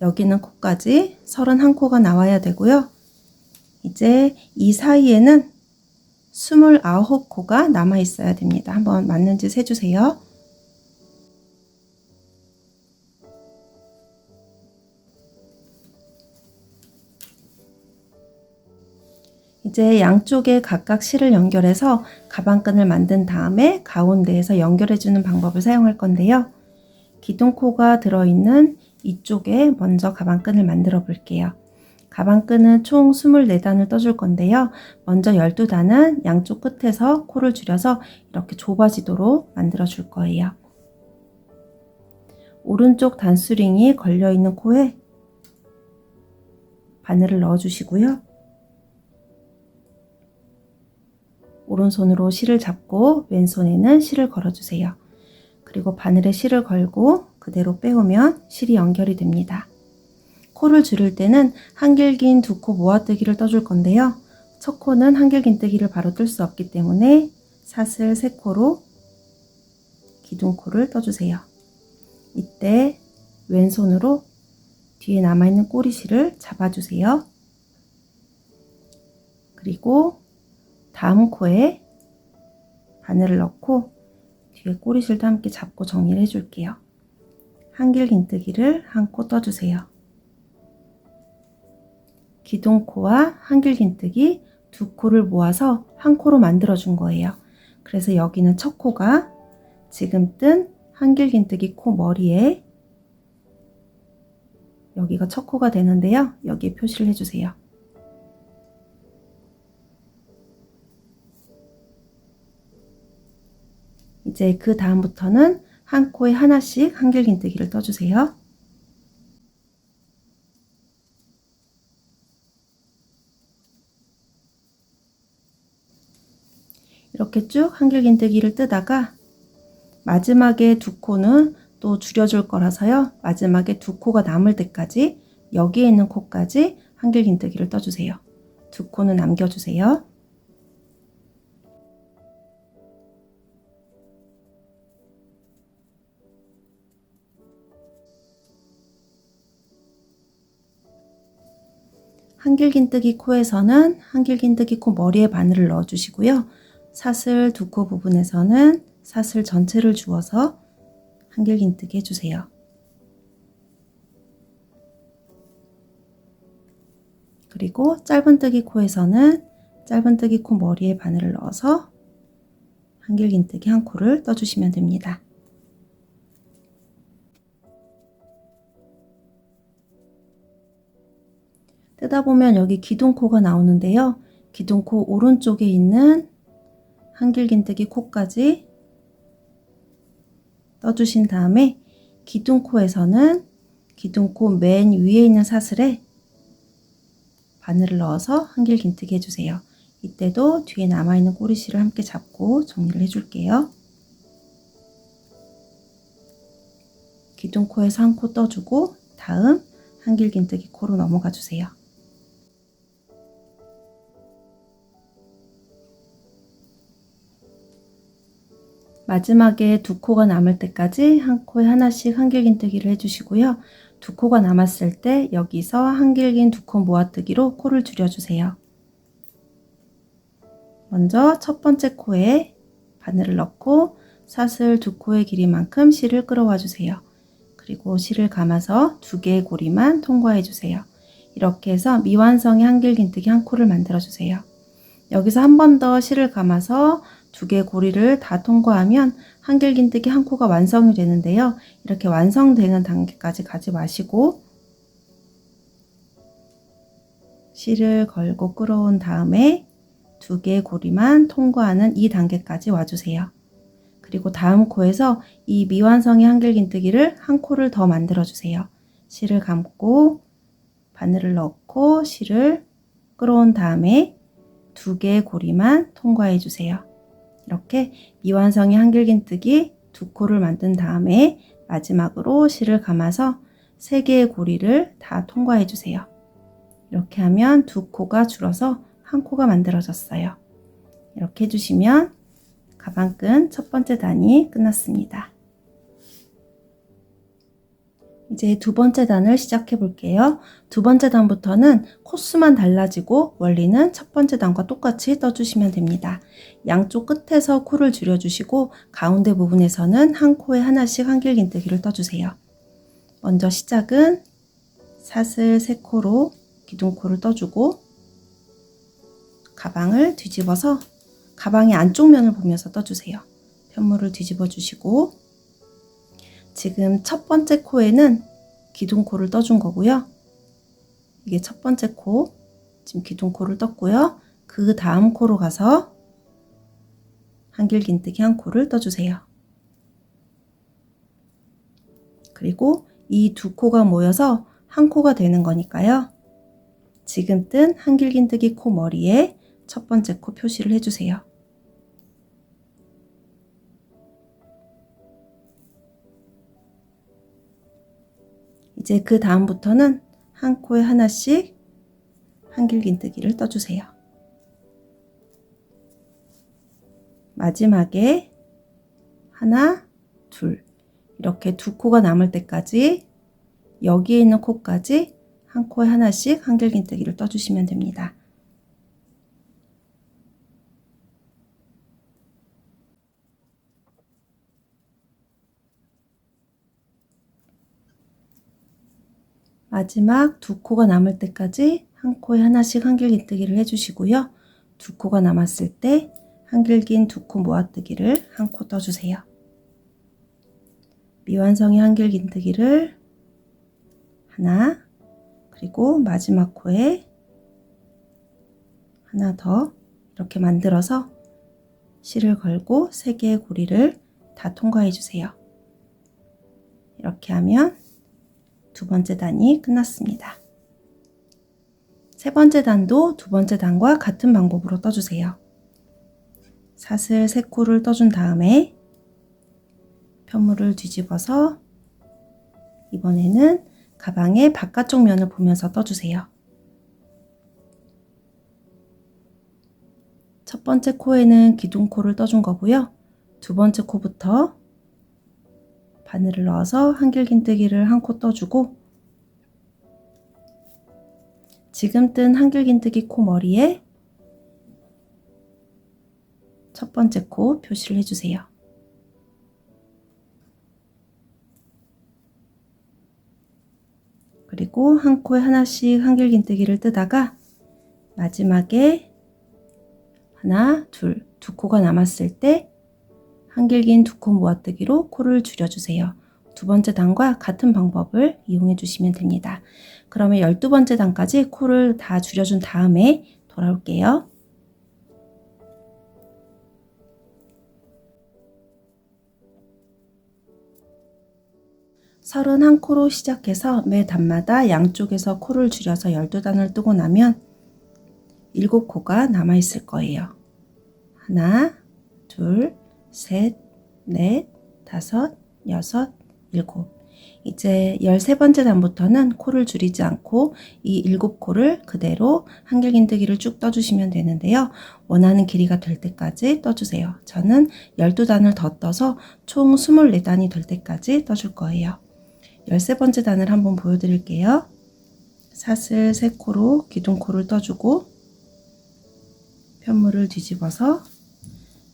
여기 있는 코까지 31코가 나와야 되고요. 이제 이 사이에는 29코가 남아 있어야 됩니다. 한번 맞는지 세주세요. 이제 양쪽에 각각 실을 연결해서 가방끈을 만든 다음에 가운데에서 연결해주는 방법을 사용할 건데요. 기둥코가 들어있는 이쪽에 먼저 가방끈을 만들어 볼게요. 가방끈은 총 24단을 떠줄 건데요. 먼저 12단은 양쪽 끝에서 코를 줄여서 이렇게 좁아지도록 만들어 줄 거예요. 오른쪽 단수링이 걸려있는 코에 바늘을 넣어 주시고요. 오른손으로 실을 잡고 왼손에는 실을 걸어 주세요. 그리고 바늘에 실을 걸고 그대로 빼오면 실이 연결이 됩니다. 코를 줄일 때는 한길긴 두 코 모아뜨기를 떠줄 건데요. 첫 코는 한길긴뜨기를 바로 뜰 수 없기 때문에 사슬 3코로 기둥코를 떠주세요. 이때 왼손으로 뒤에 남아있는 꼬리실을 잡아주세요. 그리고 다음 코에 바늘을 넣고 뒤에 꼬리실도 함께 잡고 정리를 해줄게요. 한길긴뜨기를 한 코 떠주세요. 기둥코와 한길긴뜨기 두 코를 모아서 한 코로 만들어 준 거예요. 그래서 여기는 첫 코가 지금 뜬 한길긴뜨기 코 머리에 여기가 첫 코가 되는데요. 여기에 표시를 해주세요. 이제 그 다음부터는 한 코에 하나씩 한길긴뜨기를 떠주세요. 이렇게 쭉 한길긴뜨기를 뜨다가 마지막에 두 코는 또 줄여줄 거라서요. 마지막에 두 코가 남을 때까지 여기에 있는 코까지 한길긴뜨기를 떠주세요. 두 코는 남겨주세요. 한길긴뜨기 코에서는 한길긴뜨기 코 머리에 바늘을 넣어 주시고요. 사슬 두 코 부분에서는 사슬 전체를 주어서 한길긴뜨기 해주세요. 그리고 짧은뜨기 코에서는 짧은뜨기 코 머리에 바늘을 넣어서 한길긴뜨기 한 코를 떠주시면 됩니다. 뜨다 보면 여기 기둥코가 나오는데요. 기둥코 오른쪽에 있는 한길긴뜨기 코까지 떠주신 다음에 기둥코에서는 기둥코 맨 위에 있는 사슬에 바늘을 넣어서 한길긴뜨기 해주세요. 이때도 뒤에 남아있는 꼬리실을 함께 잡고 정리를 해줄게요. 기둥코에서 한 코 떠주고 다음 한길긴뜨기 코로 넘어가 주세요. 마지막에 두 코가 남을 때까지 한 코에 하나씩 한길긴뜨기를 해주시고요. 두 코가 남았을 때 여기서 한길긴 두 코 모아뜨기로 코를 줄여주세요. 먼저 첫 번째 코에 바늘을 넣고 사슬 두 코의 길이만큼 실을 끌어와 주세요. 그리고 실을 감아서 두 개의 고리만 통과해 주세요. 이렇게 해서 미완성의 한길긴뜨기 한 코를 만들어 주세요. 여기서 한 번 더 실을 감아서 두 개의 고리를 다 통과하면 한길긴뜨기 한 코가 완성이 되는데요. 이렇게 완성되는 단계까지 가지 마시고 실을 걸고 끌어온 다음에 두 개의 고리만 통과하는 이 단계까지 와주세요. 그리고 다음 코에서 이 미완성의 한길긴뜨기를 한 코를 더 만들어 주세요. 실을 감고 바늘을 넣고 실을 끌어온 다음에 두 개의 고리만 통과해 주세요. 이렇게 미완성의 한길긴뜨기 두 코를 만든 다음에 마지막으로 실을 감아서 세 개의 고리를 다 통과해 주세요. 이렇게 하면 두 코가 줄어서 한 코가 만들어졌어요. 이렇게 해주시면 가방끈 첫 번째 단이 끝났습니다. 이제 두 번째 단을 시작해 볼게요. 두 번째 단부터는 코수만 달라지고 원리는 첫 번째 단과 똑같이 떠주시면 됩니다. 양쪽 끝에서 코를 줄여주시고 가운데 부분에서는 한 코에 하나씩 한길긴뜨기를 떠주세요. 먼저 시작은 사슬 3코로 기둥코를 떠주고 가방을 뒤집어서 가방의 안쪽 면을 보면서 떠주세요. 편물을 뒤집어 주시고 지금 첫 번째 코에는 기둥코를 떠준 거고요. 이게 첫 번째 코, 지금 기둥코를 떴고요. 그 다음 코로 가서 한길긴뜨기 한 코를 떠주세요. 그리고 이 두 코가 모여서 한 코가 되는 거니까요. 지금 뜬 한길긴뜨기 코 머리에 첫 번째 코 표시를 해주세요. 이제 그 다음부터는 한 코에 하나씩 한길긴뜨기를 떠주세요. 마지막에 하나, 둘 이렇게 두 코가 남을 때까지 여기에 있는 코까지 한 코에 하나씩 한길긴뜨기를 떠주시면 됩니다. 마지막 두 코가 남을 때까지 한 코에 하나씩 한길긴뜨기를 해주시고요. 두 코가 남았을 때 한길긴 두 코 모아뜨기를 한 코 떠주세요. 미완성의 한길긴뜨기를 하나, 그리고 마지막 코에 하나 더 이렇게 만들어서 실을 걸고 3개의 고리를 다 통과해 주세요. 이렇게 하면 두 번째 단이 끝났습니다. 세 번째 단도 두 번째 단과 같은 방법으로 떠주세요. 사슬 3코를 떠준 다음에 편물을 뒤집어서 이번에는 가방의 바깥쪽 면을 보면서 떠주세요. 첫 번째 코에는 기둥코를 떠준 거고요. 두 번째 코부터 바늘을 넣어서 한길긴뜨기를 한 코 떠주고 지금 뜬 한길긴뜨기 코 머리에 첫 번째 코 표시를 해주세요. 그리고 한 코에 하나씩 한길긴뜨기를 뜨다가 마지막에 하나, 둘, 두 코가 남았을 때 한길긴 두 코 모아뜨기로 코를 줄여주세요. 두 번째 단과 같은 방법을 이용해 주시면 됩니다. 그러면 12번째 단까지 코를 다 줄여준 다음에 돌아올게요. 31코로 시작해서 매 단마다 양쪽에서 코를 줄여서 12단을 뜨고 나면 7코가 남아 있을 거예요. 하나, 둘, 셋, 넷, 다섯, 여섯, 일곱. 이제 13번째 단부터는 코를 줄이지 않고 이 7코를 그대로 한길긴뜨기를 쭉 떠주시면 되는데요. 원하는 길이가 될 때까지 떠주세요. 저는 12단을 더 떠서 총 24단이 될 때까지 떠줄 거예요. 13번째 단을 한번 보여드릴게요. 사슬 3코로 기둥코를 떠주고 편물을 뒤집어서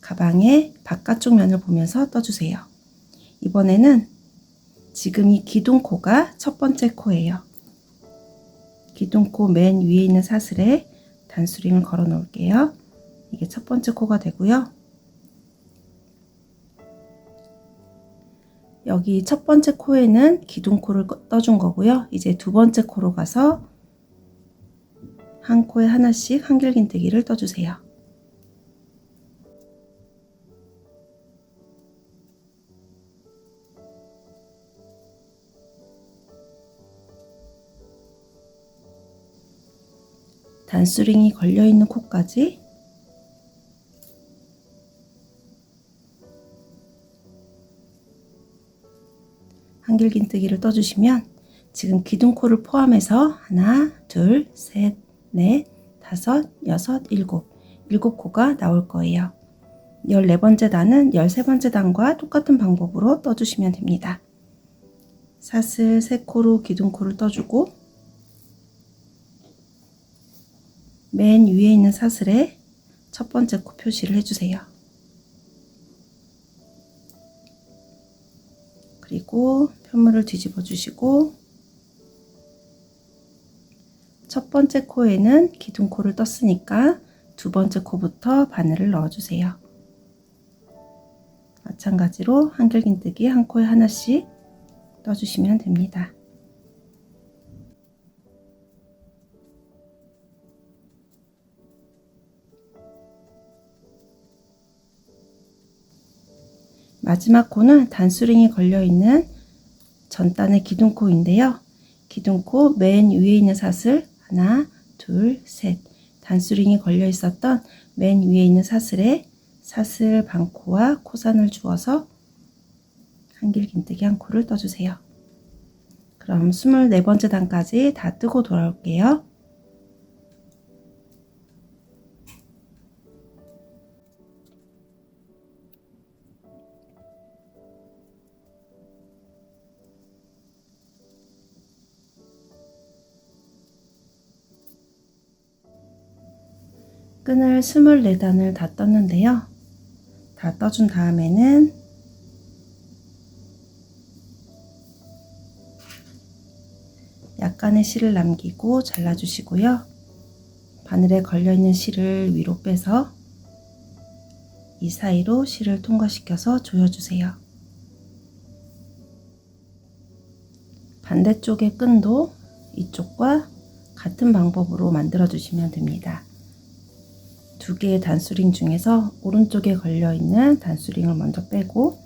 가방의 바깥쪽 면을 보면서 떠주세요. 이번에는 지금 이 기둥코가 첫 번째 코예요. 기둥코 맨 위에 있는 사슬에 단수링을 걸어 놓을게요. 이게 첫 번째 코가 되고요. 여기 첫 번째 코에는 기둥코를 떠준 거고요. 이제 두 번째 코로 가서 한 코에 하나씩 한길긴뜨기를 떠주세요. 단수링이 걸려있는 코까지 한길긴뜨기를 떠주시면 지금 기둥코를 포함해서 하나, 둘, 셋, 넷, 다섯, 여섯, 일곱 7코가 나올 거예요. 14번째 단은 13번째 단과 똑같은 방법으로 떠주시면 됩니다. 사슬 3코로 기둥코를 떠주고 맨 위에 있는 사슬에 첫 번째 코 표시를 해주세요. 그리고 편물을 뒤집어 주시고 첫 번째 코에는 기둥코를 떴으니까 두 번째 코부터 바늘을 넣어 주세요. 마찬가지로 한길긴뜨기 한 코에 하나씩 떠주시면 됩니다. 마지막 코는 단수링이 걸려있는 전단의 기둥코인데요. 기둥코 맨 위에 있는 사슬 하나, 둘, 셋, 단수링이 걸려 있었던 맨 위에 있는 사슬에 사슬 반코와 코산을 주어서 한길 긴뜨기 한 코를 떠주세요. 그럼 24번째 단까지 다 뜨고 돌아올게요. 끈을 24단을 다 떴는데요. 다 떠준 다음에는 약간의 실을 남기고 잘라주시고요. 바늘에 걸려있는 실을 위로 빼서 이 사이로 실을 통과시켜서 조여주세요. 반대쪽의 끈도 이쪽과 같은 방법으로 만들어 주시면 됩니다. 두 개의 단수링 중에서 오른쪽에 걸려있는 단수링을 먼저 빼고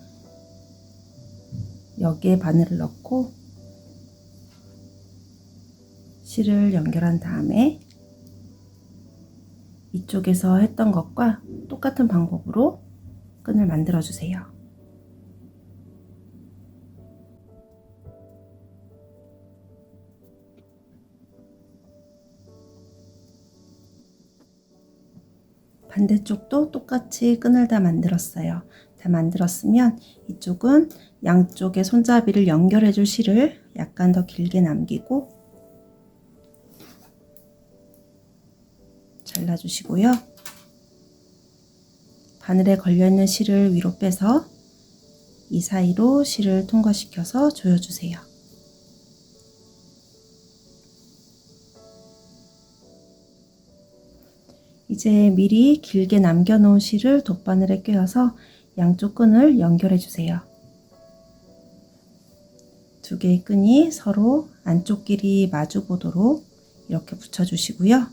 여기에 바늘을 넣고 실을 연결한 다음에 이쪽에서 했던 것과 똑같은 방법으로 끈을 만들어 주세요. 반대쪽도 똑같이 끈을 다 만들었어요. 다 만들었으면 이쪽은 양쪽의 손잡이를 연결해 줄 실을 약간 더 길게 남기고 잘라주시고요. 바늘에 걸려있는 실을 위로 빼서 이 사이로 실을 통과시켜서 조여주세요. 이제 미리 길게 남겨놓은 실을 돗바늘에 꿰어서 양쪽 끈을 연결해 주세요. 두 개의 끈이 서로 안쪽 길이 마주 보도록 이렇게 붙여주시고요.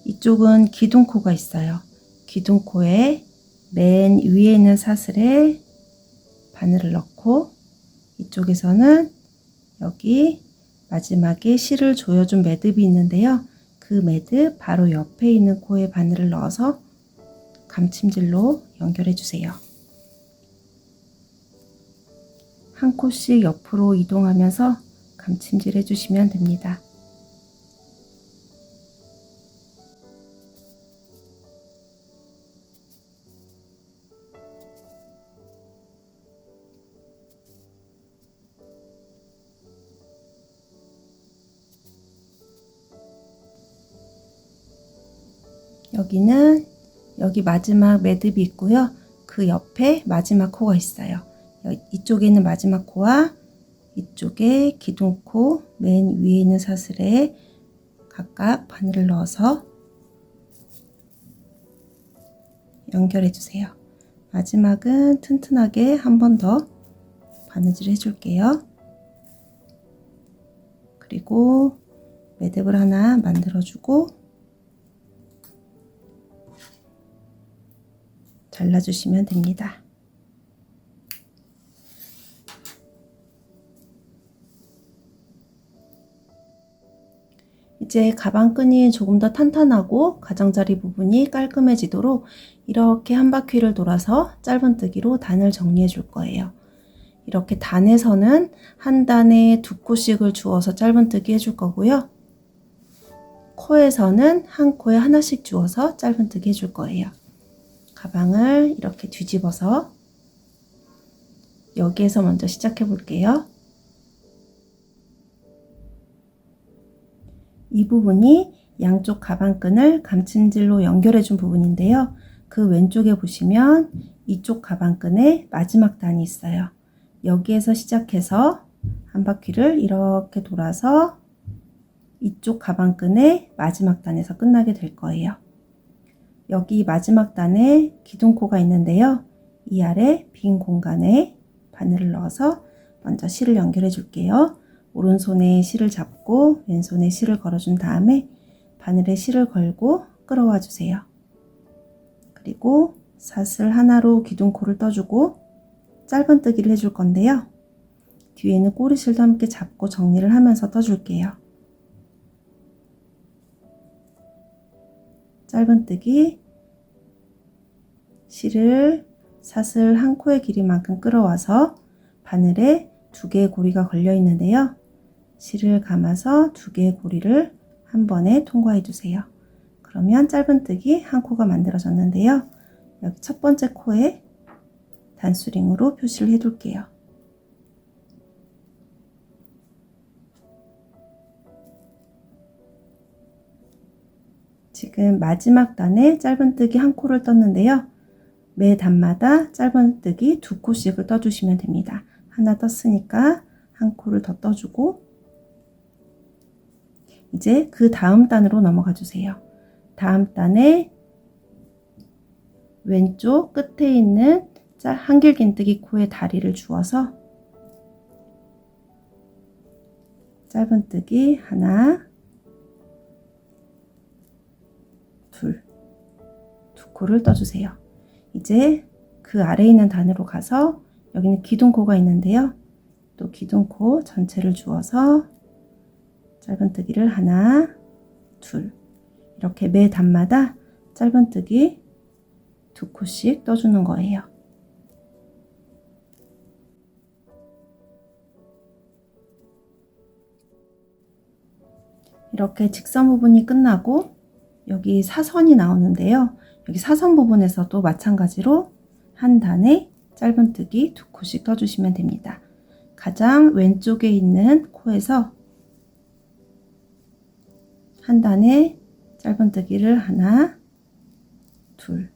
이쪽은 기둥코가 있어요. 기둥코에 맨 위에 있는 사슬에 바늘을 넣고 이쪽에서는 여기 마지막에 실을 조여준 매듭이 있는데요. 그 매듭 바로 옆에 있는 코에 바늘을 넣어서 감침질로 연결해 주세요. 한 코씩 옆으로 이동하면서 감침질 해주시면 됩니다. 여기는 여기 마지막 매듭이 있고요. 그 옆에 마지막 코가 있어요. 이쪽에 있는 마지막 코와 이쪽에 기둥코 맨 위에 있는 사슬에 각각 바늘을 넣어서 연결해 주세요. 마지막은 튼튼하게 한 번 더 바느질 해줄게요. 그리고 매듭을 하나 만들어주고 잘라주시면 됩니다. 이제 가방끈이 조금 더 탄탄하고 가장자리 부분이 깔끔해지도록 이렇게 한 바퀴를 돌아서 짧은뜨기로 단을 정리해 줄 거예요. 이렇게 단에서는 한 단에 2코씩을 주어서 짧은뜨기 해줄 거고요. 코에서는 한 코에 하나씩 주어서 짧은뜨기 해줄 거예요. 가방을 이렇게 뒤집어서 여기에서 먼저 시작해 볼게요. 이 부분이 양쪽 가방끈을 감침질로 연결해 준 부분인데요. 그 왼쪽에 보시면 이쪽 가방끈의 마지막 단이 있어요. 여기에서 시작해서 한 바퀴를 이렇게 돌아서 이쪽 가방끈의 마지막 단에서 끝나게 될 거예요. 여기 마지막 단에 기둥코가 있는데요. 이 아래 빈 공간에 바늘을 넣어서 먼저 실을 연결해 줄게요. 오른손에 실을 잡고 왼손에 실을 걸어준 다음에 바늘에 실을 걸고 끌어와 주세요. 그리고 사슬 하나로 기둥코를 떠주고 짧은뜨기를 해줄 건데요. 뒤에는 꼬리실도 함께 잡고 정리를 하면서 떠줄게요. 짧은뜨기, 실을 사슬 한 코의 길이만큼 끌어와서 바늘에 2개의 고리가 걸려 있는데요. 실을 감아서 2개의 고리를 한 번에 통과해 주세요. 그러면 짧은뜨기 한 코가 만들어졌는데요. 여기 첫 번째 코에 단수링으로 표시를 해 둘게요. 지금 마지막 단에 짧은뜨기 한 코를 떴는데요. 매 단마다 짧은뜨기 2코씩을 떠주시면 됩니다. 하나 떴으니까 한 코를 더 떠주고 이제 그 다음 단으로 넘어가 주세요. 다음 단에 왼쪽 끝에 있는 한길긴뜨기 코에 다리를 주어서 짧은뜨기 하나, 둘, 2코를 떠주세요. 이제 그 아래에 있는 단으로 가서 여기는 기둥코가 있는데요. 또 기둥코 전체를 주어서 짧은뜨기를 하나, 둘 이렇게 매 단마다 짧은뜨기 2코씩 떠주는 거예요. 이렇게 직선 부분이 끝나고 여기 사선이 나오는데요. 여기 사선 부분에서도 마찬가지로 한 단에 짧은뜨기 2코씩 떠주시면 됩니다. 가장 왼쪽에 있는 코에서 한 단에 짧은뜨기를 하나, 둘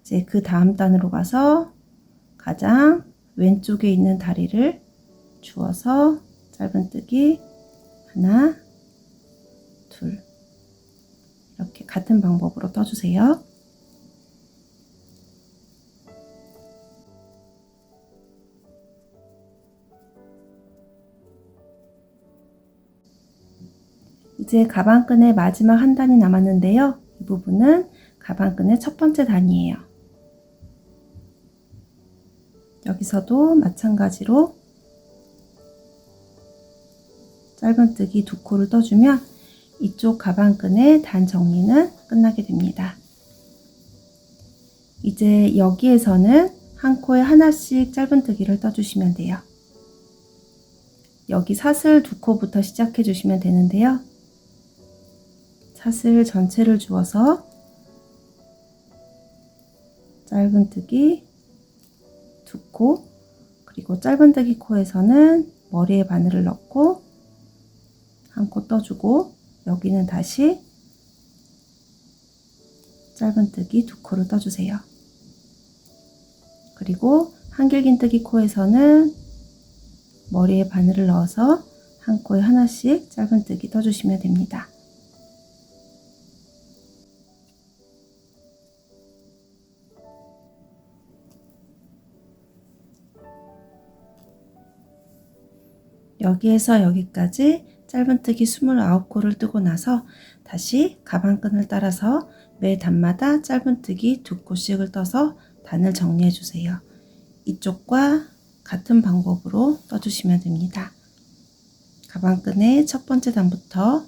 이제 그 다음 단으로 가서 가장 왼쪽에 있는 다리를 주어서 짧은뜨기 하나, 둘 이렇게 같은 방법으로 떠주세요. 이제 가방끈의 마지막 한 단이 남았는데요. 이 부분은 가방끈의 첫 번째 단이에요. 여기서도 마찬가지로 짧은뜨기 2코를 떠주면 이쪽 가방끈의 단 정리는 끝나게 됩니다. 이제 여기에서는 한 코에 하나씩 짧은뜨기를 떠주시면 돼요. 여기 사슬 2코부터 시작해 주시면 되는데요. 사슬 전체를 주어서 짧은뜨기 2코 그리고 짧은뜨기 코에서는 머리에 바늘을 넣고 한 코 떠주고 여기는 다시 짧은뜨기 2코를 떠주세요. 그리고 한길긴뜨기 코에서는 머리에 바늘을 넣어서 한 코에 하나씩 짧은뜨기 떠주시면 됩니다. 여기에서 여기까지 짧은뜨기 29코를 뜨고 나서 다시 가방끈을 따라서 매 단마다 짧은뜨기 2코씩을 떠서 단을 정리해 주세요. 이쪽과 같은 방법으로 떠주시면 됩니다. 가방끈의 첫 번째 단부터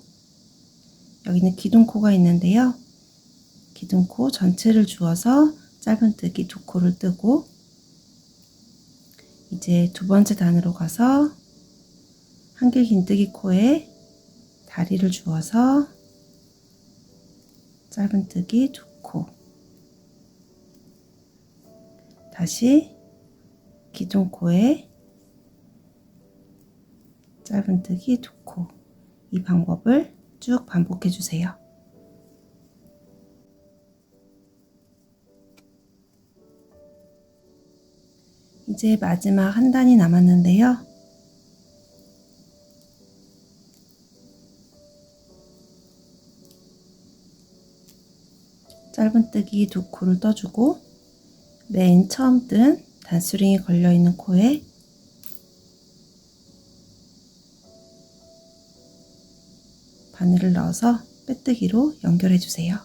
여기는 기둥코가 있는데요. 기둥코 전체를 주어서 짧은뜨기 2코를 뜨고 이제 두 번째 단으로 가서 한길긴뜨기 코에 다리를 주어서 짧은뜨기 2코 다시 기둥코에 짧은뜨기 2코 이 방법을 쭉 반복해 주세요. 이제 마지막 한 단이 남았는데요. 짧은뜨기 2코를 떠주고 맨 처음 뜬 단수링이 걸려있는 코에 바늘을 넣어서 빼뜨기로 연결해 주세요.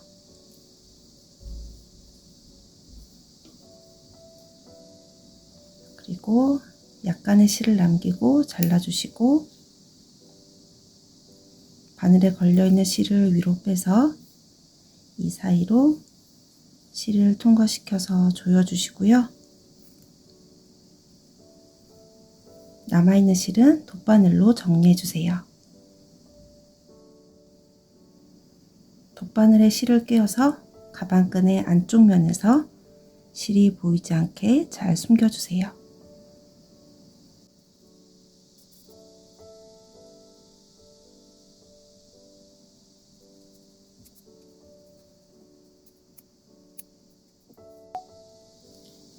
그리고 약간의 실을 남기고 잘라주시고, 바늘에 걸려있는 실을 위로 빼서 이 사이로 실을 통과시켜서 조여주시고요. 남아있는 실은 돗바늘로 정리해주세요. 돗바늘에 실을 끼워서 가방끈의 안쪽 면에서 실이 보이지 않게 잘 숨겨주세요.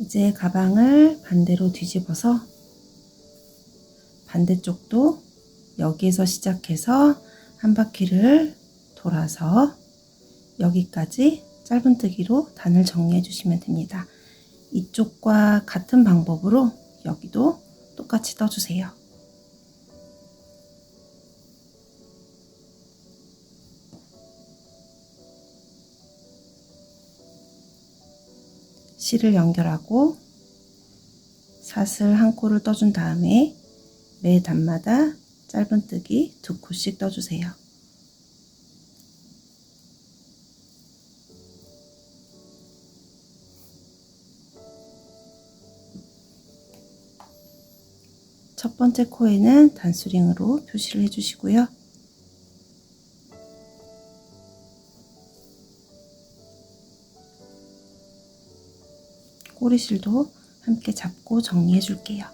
이제 가방을 반대로 뒤집어서 반대쪽도 여기에서 시작해서 한 바퀴를 돌아서 여기까지 짧은뜨기로 단을 정리해 주시면 됩니다. 이쪽과 같은 방법으로 여기도 똑같이 떠주세요. 실을 연결하고 사슬 한 코를 떠준 다음에 매 단마다 짧은뜨기 2코씩 떠주세요. 첫 번째 코에는 단수링으로 표시를 해주시고요. 꼬리실도 함께 잡고 정리해 줄게요.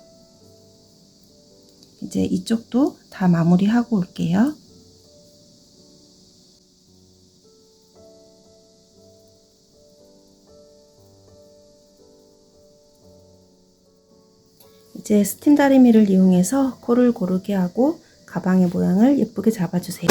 이제 이쪽도 다 마무리하고 올게요. 이제 스팀 다리미를 이용해서 코를 고르게 하고 가방의 모양을 예쁘게 잡아주세요.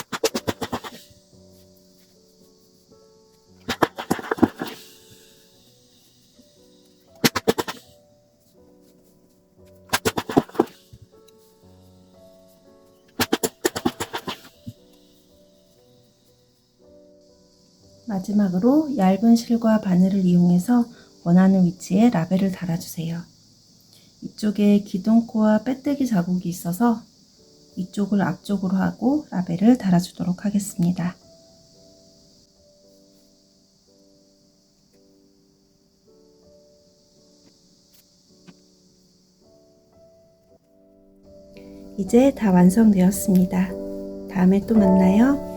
마지막으로 얇은 실과 바늘을 이용해서 원하는 위치에 라벨을 달아주세요. 이쪽에 기둥코와 빼뜨기 자국이 있어서 이쪽을 앞쪽으로 하고 라벨을 달아주도록 하겠습니다. 이제 다 완성되었습니다. 다음에 또 만나요.